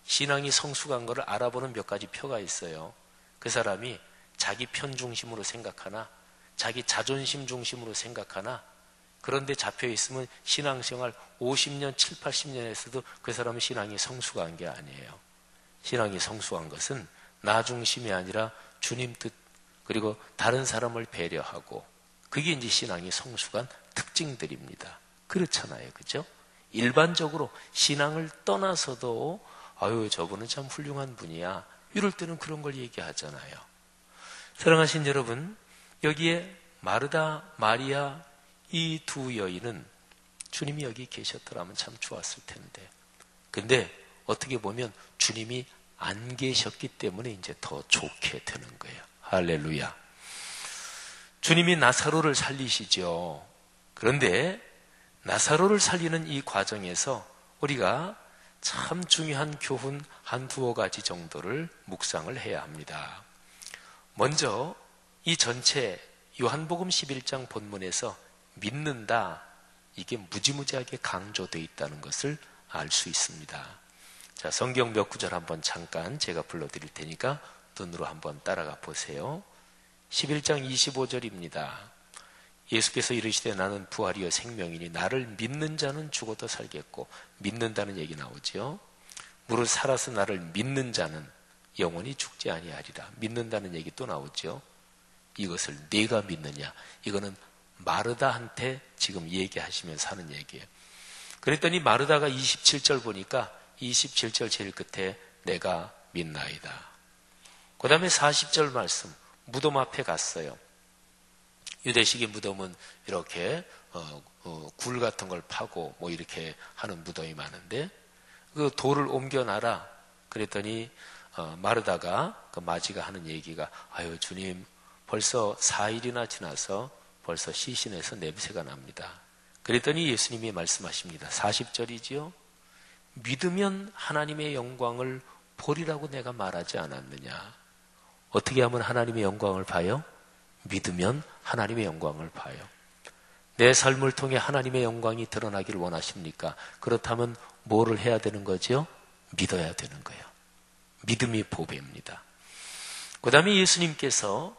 신앙이 성숙한 것을 알아보는 몇 가지 표가 있어요. 그 사람이 자기 편 중심으로 생각하나, 자기 자존심 중심으로 생각하나, 그런데 잡혀 있으면 신앙생활 50년, 7, 80년에서도 그 사람은 신앙이 성숙한 게 아니에요. 신앙이 성숙한 것은 나 중심이 아니라 주님 뜻, 그리고 다른 사람을 배려하고, 그게 이제 신앙이 성숙한 특징들입니다. 그렇잖아요. 그죠? 일반적으로 신앙을 떠나서도 아유, 저분은 참 훌륭한 분이야. 이럴 때는 그런 걸 얘기하잖아요. 사랑하신 여러분, 여기에 마르다, 마리아 이 두 여인은 주님이 여기 계셨더라면 참 좋았을 텐데. 근데 어떻게 보면 주님이 안 계셨기 때문에 이제 더 좋게 되는 거예요. 할렐루야. 주님이 나사로를 살리시죠. 그런데 나사로를 살리는 이 과정에서 우리가 참 중요한 교훈 한 두어 가지 정도를 묵상을 해야 합니다. 먼저 이 전체 요한복음 11장 본문에서 믿는다, 이게 무지무지하게 강조되어 있다는 것을 알 수 있습니다. 자, 성경 몇 구절 한번 잠깐 제가 불러드릴 테니까 눈으로 한번 따라가 보세요. 11장 25절입니다. 예수께서 이르시되 나는 부활이요 생명이니 나를 믿는 자는 죽어도 살겠고, 믿는다는 얘기 나오죠. 무릇 살아서 나를 믿는 자는 영원히 죽지 아니하리라. 믿는다는 얘기 또 나오죠. 이것을 네가 믿느냐, 이거는 마르다한테 지금 얘기하시면서 하는 얘기예요. 그랬더니 마르다가 27절 보니까 27절 제일 끝에 내가 믿나이다. 그 다음에 40절 말씀, 무덤 앞에 갔어요. 유대식의 무덤은 이렇게 굴 같은 걸 파고 뭐 이렇게 하는 무덤이 많은데, 그 돌을 옮겨놔라. 그랬더니 마르다가, 그 마지가 하는 얘기가, 아유 주님, 벌써 4일이나 지나서 벌써 시신에서 냄새가 납니다. 그랬더니 예수님이 말씀하십니다. 40절이지요. 믿으면 하나님의 영광을 보리라고 내가 말하지 않았느냐. 어떻게 하면 하나님의 영광을 봐요? 믿으면 하나님의 영광을 봐요. 내 삶을 통해 하나님의 영광이 드러나기를 원하십니까? 그렇다면 뭐를 해야 되는 거죠? 믿어야 되는 거예요. 믿음이 보배입니다. 그 다음에 예수님께서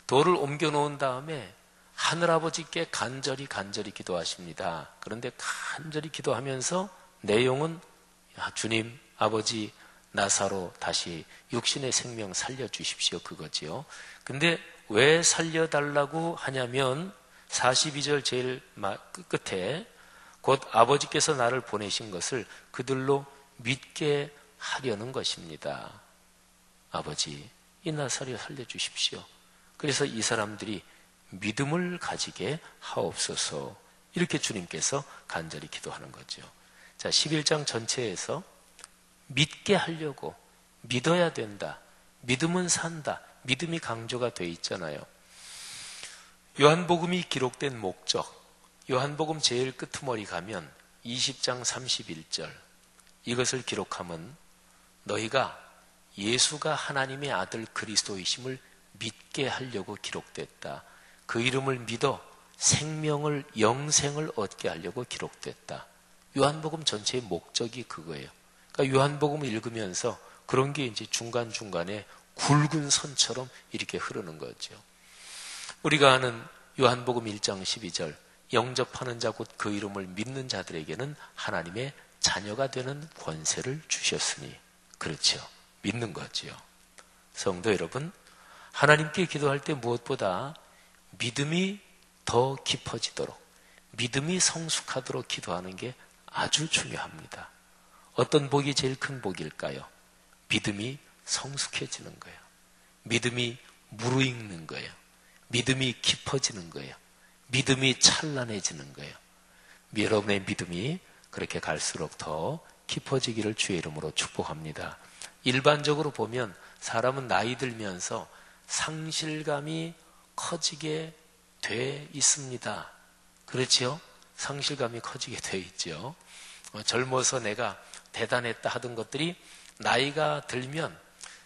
돌을 옮겨 놓은 다음에 하늘아버지께 간절히 기도하십니다. 그런데 간절히 기도하면서 내용은, 주님, 아버지, 나사로 다시 육신의 생명 살려주십시오, 그거지요. 근데 왜 살려달라고 하냐면 42절 제일 끝에 곧 아버지께서 나를 보내신 것을 그들로 믿게 하려는 것입니다. 아버지, 이 나사로 살려주십시오. 그래서 이 사람들이 믿음을 가지게 하옵소서, 이렇게 주님께서 간절히 기도하는 거죠. 자, 11장 전체에서 믿게 하려고, 믿어야 된다, 믿음은 산다, 믿음이 강조가 되어 있잖아요. 요한복음이 기록된 목적, 요한복음 제일 끄트머리 가면 20장 31절, 이것을 기록하면 너희가 예수가 하나님의 아들 그리스도이심을 믿게 하려고 기록됐다. 그 이름을 믿어 생명을, 영생을 얻게 하려고 기록됐다. 요한복음 전체의 목적이 그거예요. 그러니까 요한복음을 읽으면서 그런 게 이제 중간중간에 굵은 선처럼 이렇게 흐르는 거죠. 우리가 아는 요한복음 1장 12절, 영접하는 자 곧 그 이름을 믿는 자들에게는 하나님의 자녀가 되는 권세를 주셨으니, 그렇죠. 믿는 거지요. 성도 여러분, 하나님께 기도할 때 무엇보다 믿음이 더 깊어지도록, 믿음이 성숙하도록 기도하는 게 아주 중요합니다. 어떤 복이 제일 큰 복일까요? 믿음이 성숙해지는 거예요. 믿음이 무르익는 거예요. 믿음이 깊어지는 거예요. 믿음이 찬란해지는 거예요. 여러분의 믿음이 그렇게 갈수록 더 깊어지기를 주의 이름으로 축복합니다. 일반적으로 보면 사람은 나이 들면서 상실감이 커지게 돼 있습니다. 그렇지요? 상실감이 커지게 되어 있죠. 젊어서 내가 대단했다 하던 것들이 나이가 들면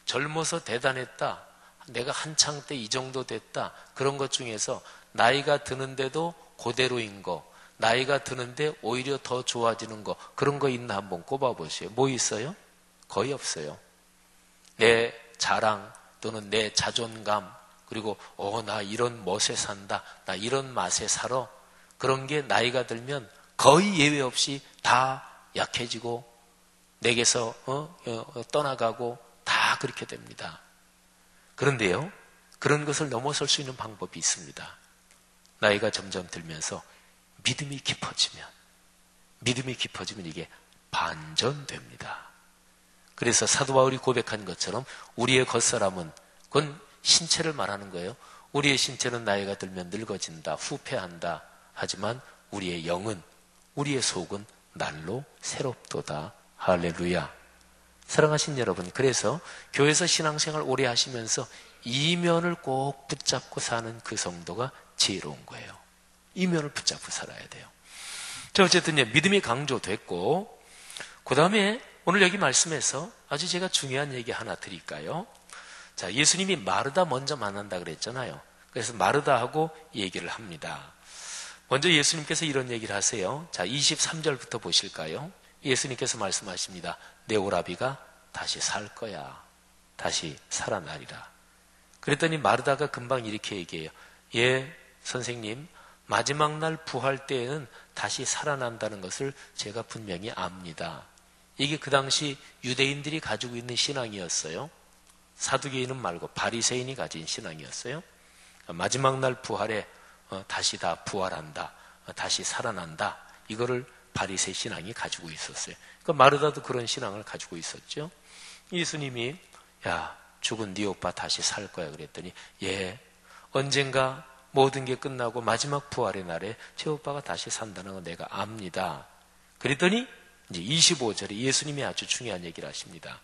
젊어서 대단했다, 내가 한창 때 이 정도 됐다, 그런 것 중에서 나이가 드는데도 그대로인 거, 나이가 드는데 오히려 더 좋아지는 거, 그런 거 있나 한번 꼽아보세요. 뭐 있어요? 거의 없어요. 내 자랑 또는 내 자존감, 그리고 나 이런 멋에 산다, 나 이런 맛에 살아, 그런 게 나이가 들면 거의 예외 없이 다 약해지고 내게서 떠나가고 다 그렇게 됩니다. 그런데요, 그런 것을 넘어설 수 있는 방법이 있습니다. 나이가 점점 들면서 믿음이 깊어지면 이게 반전됩니다. 그래서 사도 바울이 고백한 것처럼 우리의 겉사람은, 그건 신체를 말하는 거예요. 우리의 신체는 나이가 들면 늙어진다, 후패한다. 하지만 우리의 영은, 우리의 속은 날로 새롭도다. 할렐루야. 사랑하신 여러분, 그래서 교회에서 신앙생활 오래 하시면서 이면을 꼭 붙잡고 사는 그 성도가 지혜로운 거예요. 이면을 붙잡고 살아야 돼요. 자, 어쨌든 믿음이 강조됐고, 그 다음에 오늘 여기 말씀에서 아주 제가 중요한 얘기 하나 드릴까요? 자, 예수님이 마르다 먼저 만난다 그랬잖아요. 그래서 마르다하고 얘기를 합니다. 먼저 예수님께서 이런 얘기를 하세요. 자, 23절부터 보실까요? 예수님께서 말씀하십니다. 내 오라비가 다시 살 거야. 다시 살아나리라. 그랬더니 마르다가 금방 이렇게 얘기해요. 예, 선생님, 마지막 날 부활 때에는 다시 살아난다는 것을 제가 분명히 압니다. 이게 그 당시 유대인들이 가지고 있는 신앙이었어요. 사두개인은 말고 바리새인이 가진 신앙이었어요. 마지막 날 부활에 다시 다 부활한다, 다시 살아난다, 이거를 바리새 신앙이 가지고 있었어요. 그러니까 마르다도 그런 신앙을 가지고 있었죠. 예수님이 야, 죽은 네 오빠 다시 살 거야 그랬더니 예, 언젠가 모든 게 끝나고 마지막 부활의 날에 제 오빠가 다시 산다는 거 내가 압니다. 그랬더니 이제 25절에 예수님이 아주 중요한 얘기를 하십니다.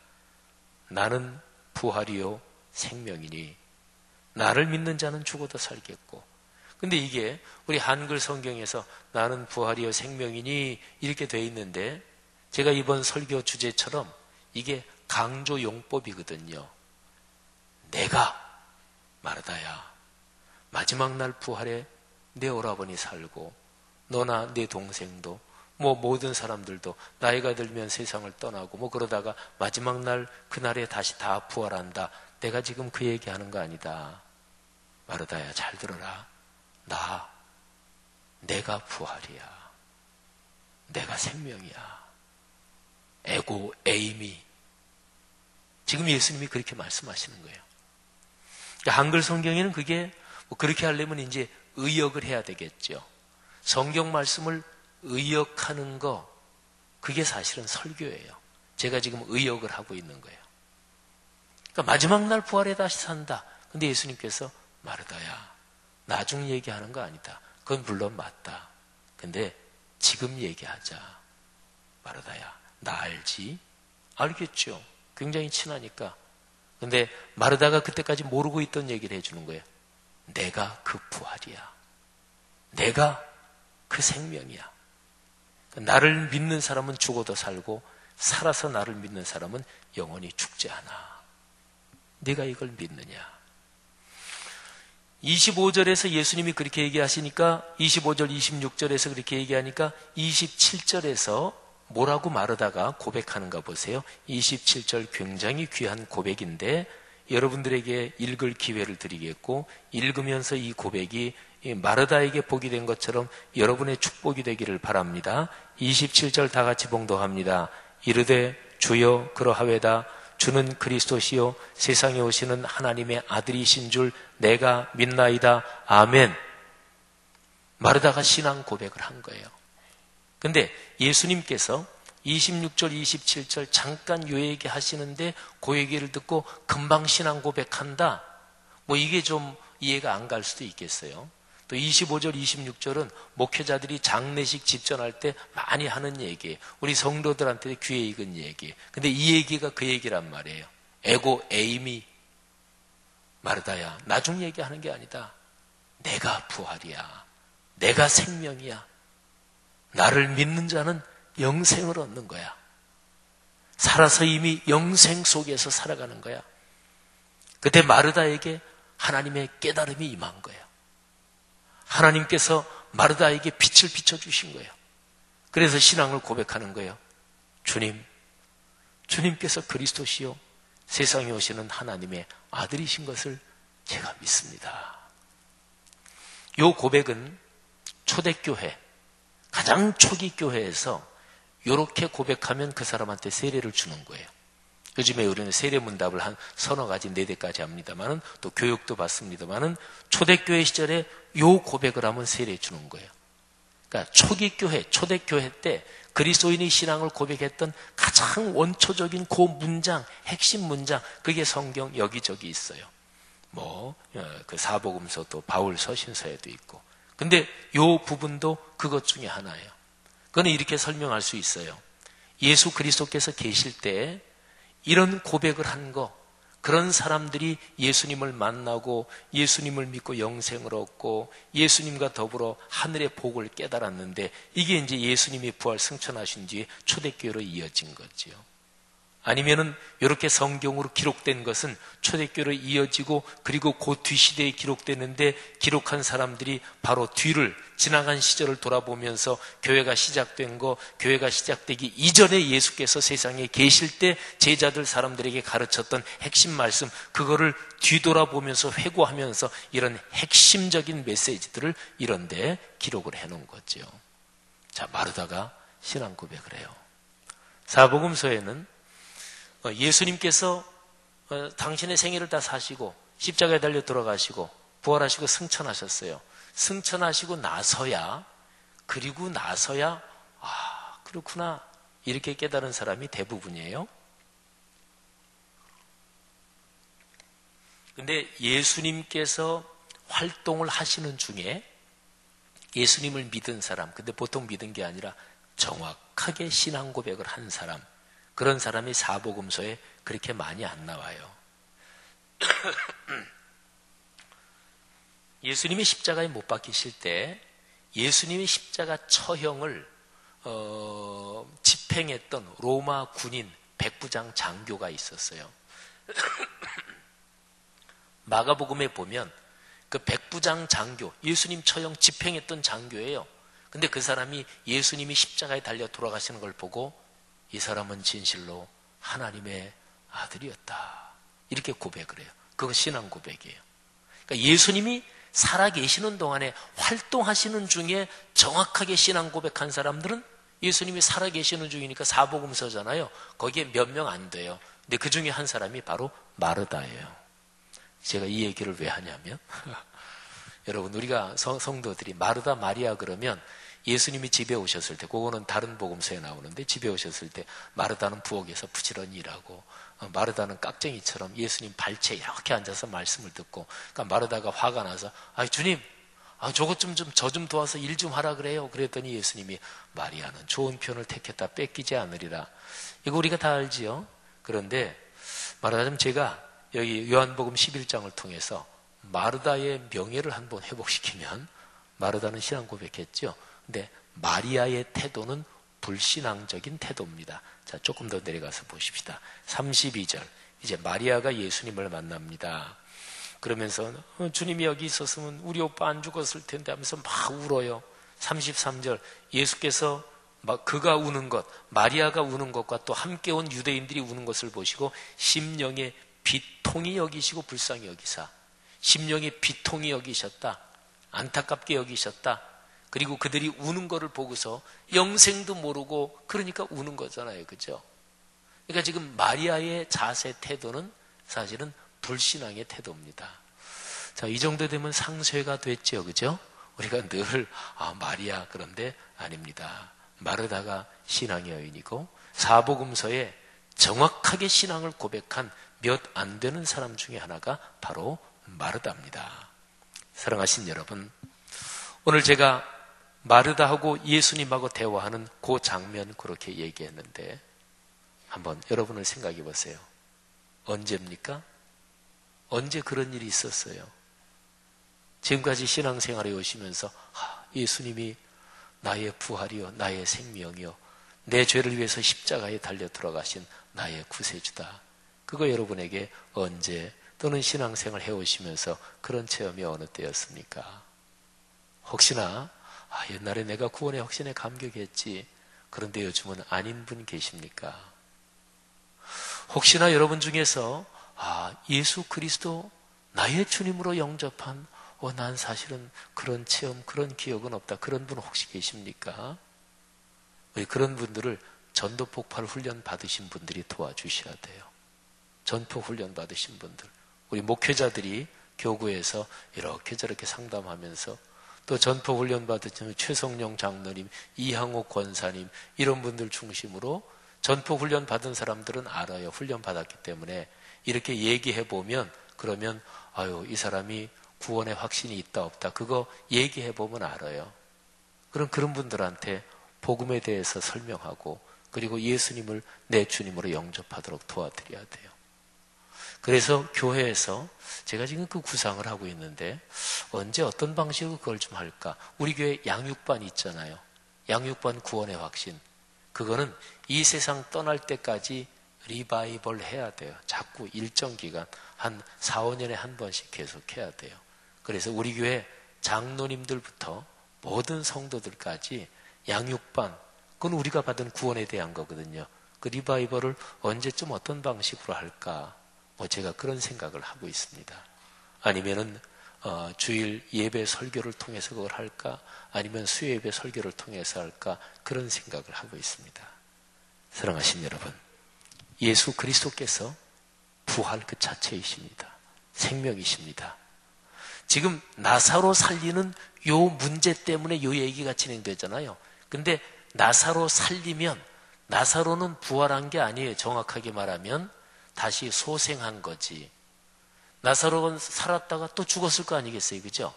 나는 부활이요 생명이니 나를 믿는 자는 죽어도 살겠고. 근데 이게 우리 한글 성경에서 나는 부활이요 생명이니 이렇게 돼 있는데, 제가 이번 설교 주제처럼 이게 강조 용법이거든요. 내가 마르다야, 마지막 날 부활에 내 오라버니 살고 너나 내 동생도 모든 사람들도 나이가 들면 세상을 떠나고 그러다가 마지막 날 그날에 다시 다 부활한다. 내가 지금 그 얘기하는 거 아니다. 마르다야, 잘 들어라. 내가 부활이야. 내가 생명이야. 에고 에이미. 지금 예수님이 그렇게 말씀하시는 거예요. 그러니까 한글 성경에는 그게 그렇게 하려면 이제 의역을 해야 되겠죠. 성경 말씀을 의역하는 거, 그게 사실은 설교예요. 제가 지금 의역을 하고 있는 거예요. 그러니까 마지막 날 부활에 다시 산다. 근데 예수님께서 마르다야, 나중 얘기하는 거 아니다. 그건 물론 맞다. 근데 지금 얘기하자. 마르다야, 나 알지? 알겠죠. 굉장히 친하니까. 근데 마르다가 그때까지 모르고 있던 얘기를 해주는 거예요. 내가 그 부활이야. 내가 그 생명이야. 나를 믿는 사람은 죽어도 살고 살아서 나를 믿는 사람은 영원히 죽지 않아. 네가 이걸 믿느냐? 25절에서 예수님이 그렇게 얘기하시니까, 25절 26절에서 그렇게 얘기하니까 27절에서 뭐라고 마르다가 고백하는가 보세요. 27절 굉장히 귀한 고백인데 여러분들에게 읽을 기회를 드리겠고, 읽으면서 이 고백이 마르다에게 복이 된 것처럼 여러분의 축복이 되기를 바랍니다. 27절 다 같이 봉독합니다. 이르되 주여 그러하외다. 주는 그리스도시요 세상에 오시는 하나님의 아들이신 줄 내가 믿나이다. 아멘. 마르다가 신앙 고백을 한 거예요. 근데 예수님께서 26절, 27절 잠깐 요 얘기 하시는데 그 얘기를 듣고 금방 신앙 고백한다. 이게 좀 이해가 안 갈 수도 있겠어요. 또 25절, 26절은 목회자들이 장례식 집전할 때 많이 하는 얘기예요. 우리 성도들한테 귀에 익은 얘기. 근데 이 얘기가 그 얘기란 말이에요. 에고 에이미. 마르다야, 나중 얘기하는 게 아니다. 내가 부활이야. 내가 생명이야. 나를 믿는 자는 영생을 얻는 거야. 살아서 이미 영생 속에서 살아가는 거야. 그때 마르다에게 하나님의 깨달음이 임한 거예요. 하나님께서 마르다에게 빛을 비춰주신 거예요. 그래서 신앙을 고백하는 거예요. 주님께서 그리스도시요 세상에 오시는 하나님의 아들이신 것을 제가 믿습니다. 이 고백은 초대교회, 가장 초기 교회에서 이렇게 고백하면 그 사람한테 세례를 주는 거예요. 요즘에 우리는 세례문답을 한 서너 가지, 4대까지 합니다만은, 또 교육도 받습니다만은, 초대교회 시절에 이 고백을 하면 세례 주는 거예요. 그러니까 초기 교회, 초대교회 때 그리스도인의 신앙을 고백했던 가장 원초적인 그 문장, 핵심 문장, 그게 성경 여기저기 있어요. 그 사복음서 또 바울 서신서에도 있고. 근데 이 부분도 그것 중에 하나예요. 그거는 이렇게 설명할 수 있어요. 예수 그리스도께서 계실 때 이런 고백을 한 거, 그런 사람들이 예수님을 만나고 예수님을 믿고 영생을 얻고 예수님과 더불어 하늘의 복을 깨달았는데, 이게 이제 예수님이 부활 승천하신 뒤에 초대교회로 이어진 거죠. 아니면은 이렇게 성경으로 기록된 것은 초대교회로 이어지고, 그리고 그 뒤시대에 기록됐는데, 기록한 사람들이 바로 뒤를, 지나간 시절을 돌아보면서 교회가 시작된 거, 교회가 시작되기 이전에 예수께서 세상에 계실 때 제자들 사람들에게 가르쳤던 핵심 말씀, 그거를 뒤돌아보면서 회고하면서 이런 핵심적인 메시지들을 이런데 기록을 해놓은 거죠. 자, 마르다가 신앙 고백을 해요. 사복음서에는 예수님께서 당신의 생애를 다 사시고 십자가에 달려 돌아가시고 부활하시고 승천하셨어요. 승천하시고 나서야, 그렇구나, 이렇게 깨달은 사람이 대부분이에요. 근데 예수님께서 활동을 하시는 중에 예수님을 믿은 사람, 근데 보통 믿은 게 아니라 정확하게 신앙 고백을 한 사람, 그런 사람이 사복음서에 그렇게 많이 안 나와요. 예수님이 십자가에 못 박히실 때 예수님이 십자가 처형을 집행했던 로마 군인 백부장 장교가 있었어요. 마가복음에 보면 그 백부장 장교, 예수님 처형 집행했던 장교예요. 근데 그 사람이 예수님이 십자가에 달려 돌아가시는 걸 보고 이 사람은 진실로 하나님의 아들이었다, 이렇게 고백을 해요. 그거 신앙 고백이에요. 그러니까 예수님이 살아계시는 동안에 활동하시는 중에 정확하게 신앙 고백한 사람들은 예수님이 살아계시는 중이니까 사복음서잖아요. 거기에 몇 명 안 돼요. 근데 그 중에 한 사람이 바로 마르다예요. 제가 이 얘기를 왜 하냐면 여러분, 우리가 성도들이 마르다 마리아 그러면 예수님이 집에 오셨을 때, 그거는 다른 복음서에 나오는데, 집에 오셨을 때 마르다는 부엌에서 부지런히 일하고 마르다는 깍쟁이처럼 예수님 발치에 이렇게 앉아서 말씀을 듣고, 그러니까 마르다가 화가 나서 주님, 저것 저 좀 도와서 일 좀 하라 그래요. 그랬더니 예수님이 마리아는 좋은 편을 택했다, 뺏기지 않으리라. 이거 우리가 다 알지요. 그런데 말하자면 제가 여기 요한복음 11장을 통해서 마르다의 명예를 한번 회복시키면, 마르다는 신앙 고백했죠. 근데 마리아의 태도는 불신앙적인 태도입니다. 자, 조금 더 내려가서 보십시다. 32절. 이제 마리아가 예수님을 만납니다. 그러면서 주님이 여기 있었으면 우리 오빠 안 죽었을 텐데 하면서 막 울어요. 33절. 예수께서 그가 우는 것, 마리아가 우는 것과 또 함께 온 유대인들이 우는 것을 보시고 심령에 비통히 여기시고 불쌍히 여기사, 심령에 비통히 여기셨다, 안타깝게 여기셨다. 그리고 그들이 우는 거를 보고서 영생도 모르고, 그러니까 우는 거잖아요. 그죠? 그러니까 지금 마리아의 자세, 태도는 사실은 불신앙의 태도입니다. 자, 이 정도 되면 상쇄가 됐죠. 그죠? 우리가 늘 마리아, 그런데 아닙니다. 마르다가 신앙의 여인이고, 사복음서에 정확하게 신앙을 고백한 몇 안 되는 사람 중에 하나가 바로 마르다입니다. 사랑하신 여러분, 오늘 제가 마르다하고 예수님하고 대화하는 그 장면 그렇게 얘기했는데, 한번 여러분을 생각해 보세요. 언제입니까? 언제 그런 일이 있었어요? 지금까지 신앙생활에 오시면서 예수님이 나의 부활이요 나의 생명이요 내 죄를 위해서 십자가에 달려 들어가신 나의 구세주다. 그거 여러분에게 언제 또는 신앙생활 해오시면서 그런 체험이 어느 때였습니까? 혹시나 옛날에 내가 구원의 확신에 감격했지, 그런데 요즘은 아닌 분 계십니까? 혹시나 여러분 중에서 예수 그리스도 나의 주님으로 영접한 난 사실은 그런 체험, 그런 기억은 없다, 그런 분 혹시 계십니까? 그런 분들을 전도 폭발 훈련 받으신 분들이 도와주셔야 돼요. 전포 훈련 받으신 분들, 우리 목회자들이 교구에서 이렇게 저렇게 상담하면서 또 전포 훈련 받으신 최성령 장로님, 이항옥 권사님 이런 분들 중심으로 전포 훈련 받은 사람들은 알아요. 훈련 받았기 때문에 이렇게 얘기해 보면, 그러면 이 사람이 구원의 확신이 있다 없다 그거 얘기해 보면 알아요. 그런 분들한테 복음에 대해서 설명하고, 그리고 예수님을 내 주님으로 영접하도록 도와드려야 돼요. 그래서 교회에서 제가 지금 그 구상을 하고 있는데 언제 어떤 방식으로 그걸 좀 할까? 우리 교회 양육반 있잖아요. 양육반 구원의 확신. 그거는 이 세상 떠날 때까지 리바이벌 해야 돼요. 자꾸 일정 기간 한 4, 5년에 한 번씩 계속 해야 돼요. 그래서 우리 교회 장로님들부터 모든 성도들까지 양육반, 그건 우리가 받은 구원에 대한 거거든요. 그 리바이벌을 언제쯤 어떤 방식으로 할까? 제가 그런 생각을 하고 있습니다. 아니면은 주일 예배 설교를 통해서 그걸 할까? 아니면 수요예배 설교를 통해서 할까? 그런 생각을 하고 있습니다. 사랑하신 여러분, 예수 그리스도께서 부활 그 자체이십니다. 생명이십니다. 지금 나사로 살리는 요 문제 때문에 요 얘기가 진행되잖아요. 근데 나사로 살리면 나사로는 부활한 게 아니에요. 정확하게 말하면 다시 소생한 거지. 나사로는 살았다가 또 죽었을 거 아니겠어요, 그죠?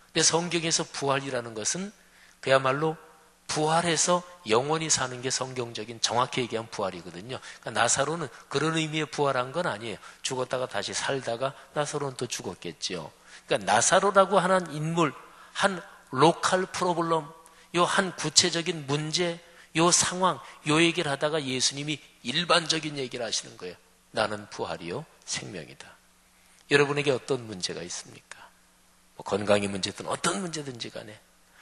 근데 성경에서 부활이라는 것은 그야말로 부활해서 영원히 사는 게 성경적인 정확히 얘기한 부활이거든요. 그러니까 나사로는 그런 의미의 부활한 건 아니에요. 죽었다가 다시 살다가 나사로는 또 죽었겠죠. 그러니까 나사로라고 하는 인물, 한 로컬 프로블럼, 요 한 구체적인 문제, 요 상황, 요 얘기를 하다가 예수님이 일반적인 얘기를 하시는 거예요. 나는 부활이요 생명이다. 여러분에게 어떤 문제가 있습니까? 건강의 문제든 어떤 문제든지 간에.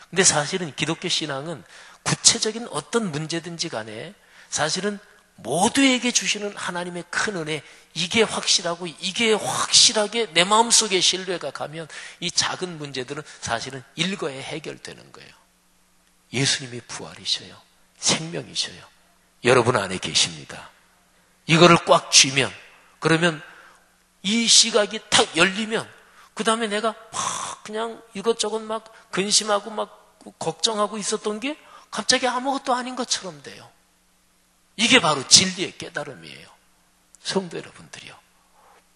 근데 사실은 기독교 신앙은 구체적인 어떤 문제든지 간에 사실은 모두에게 주시는 하나님의 큰 은혜, 이게 확실하고 이게 확실하게 내 마음속에 신뢰가 가면 이 작은 문제들은 사실은 일거에 해결되는 거예요. 예수님이 부활이셔요. 생명이셔요. 여러분 안에 계십니다. 이거를 꽉 쥐면, 그러면 이 시각이 탁 열리면 그 다음에 내가 막 그냥 이것저것 막 근심하고 막 걱정하고 있었던 게 갑자기 아무것도 아닌 것처럼 돼요. 이게 바로 진리의 깨달음이에요. 성도 여러분들이요,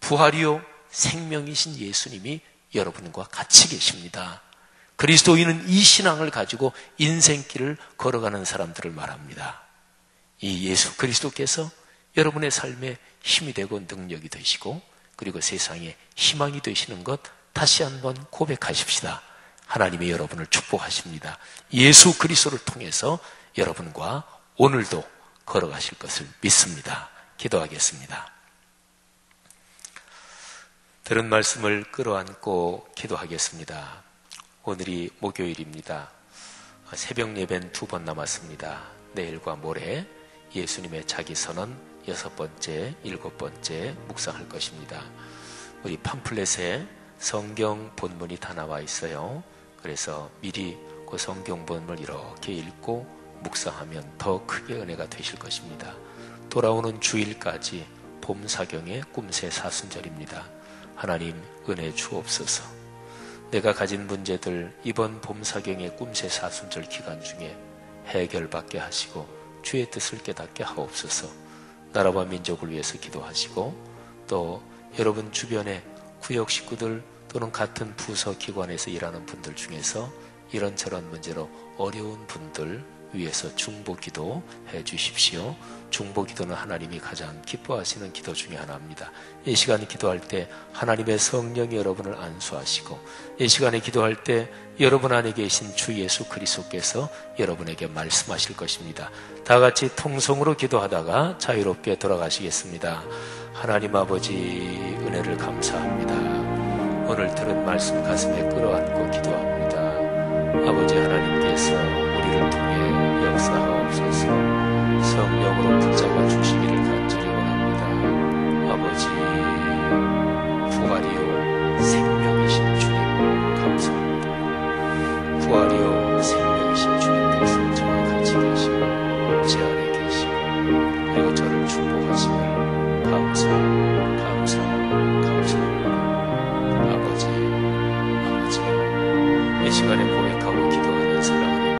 부활이요 생명이신 예수님이 여러분과 같이 계십니다. 그리스도인은 이 신앙을 가지고 인생길을 걸어가는 사람들을 말합니다. 이 예수 그리스도께서 여러분의 삶에 힘이 되고 능력이 되시고, 그리고 세상에 희망이 되시는 것 다시 한번 고백하십시다. 하나님이 여러분을 축복하십니다. 예수 그리스도를 통해서 여러분과 오늘도 걸어가실 것을 믿습니다. 기도하겠습니다. 들은 말씀을 끌어안고 기도하겠습니다. 오늘이 목요일입니다. 새벽 예배는 2번 남았습니다. 내일과 모레 예수님의 자기 선언 6번째, 7번째 묵상할 것입니다. 우리 팜플렛에 성경 본문이 다 나와 있어요. 그래서 미리 그 성경 본문을 이렇게 읽고 묵상하면 더 크게 은혜가 되실 것입니다. 돌아오는 주일까지 봄사경의 꿈새 사순절입니다. 하나님 은혜 주옵소서. 내가 가진 문제들 이번 봄사경의 꿈새 사순절 기간 중에 해결받게 하시고 주의 뜻을 깨닫게 하옵소서. 나라와 민족을 위해서 기도하시고, 또 여러분 주변에 구역 식구들 또는 같은 부서 기관에서 일하는 분들 중에서 이런저런 문제로 어려운 분들 위해서 중보기도 해 주십시오. 중보기도는 하나님이 가장 기뻐하시는 기도 중에 하나입니다. 이 시간에 기도할 때 하나님의 성령이 여러분을 안수하시고, 이 시간에 기도할 때 여러분 안에 계신 주 예수 그리스도께서 여러분에게 말씀하실 것입니다. 다 같이 통성으로 기도하다가 자유롭게 돌아가시겠습니다. 하나님 아버지, 은혜를 감사합니다. 오늘 들은 말씀 가슴에 끌어안고 기도합니다. 아버지 하나님께서 우리를 통해 역사하옵소서. 성령으로 붙잡아 주시기를 간절히 원합니다. 아버지, 부활이요 생명이신 주님 감사합니다. 부활이요 생명이신 주님께서 저와 같이 계시고 제 안에 계시고 그리고 저를 축복하시니 감사합니다.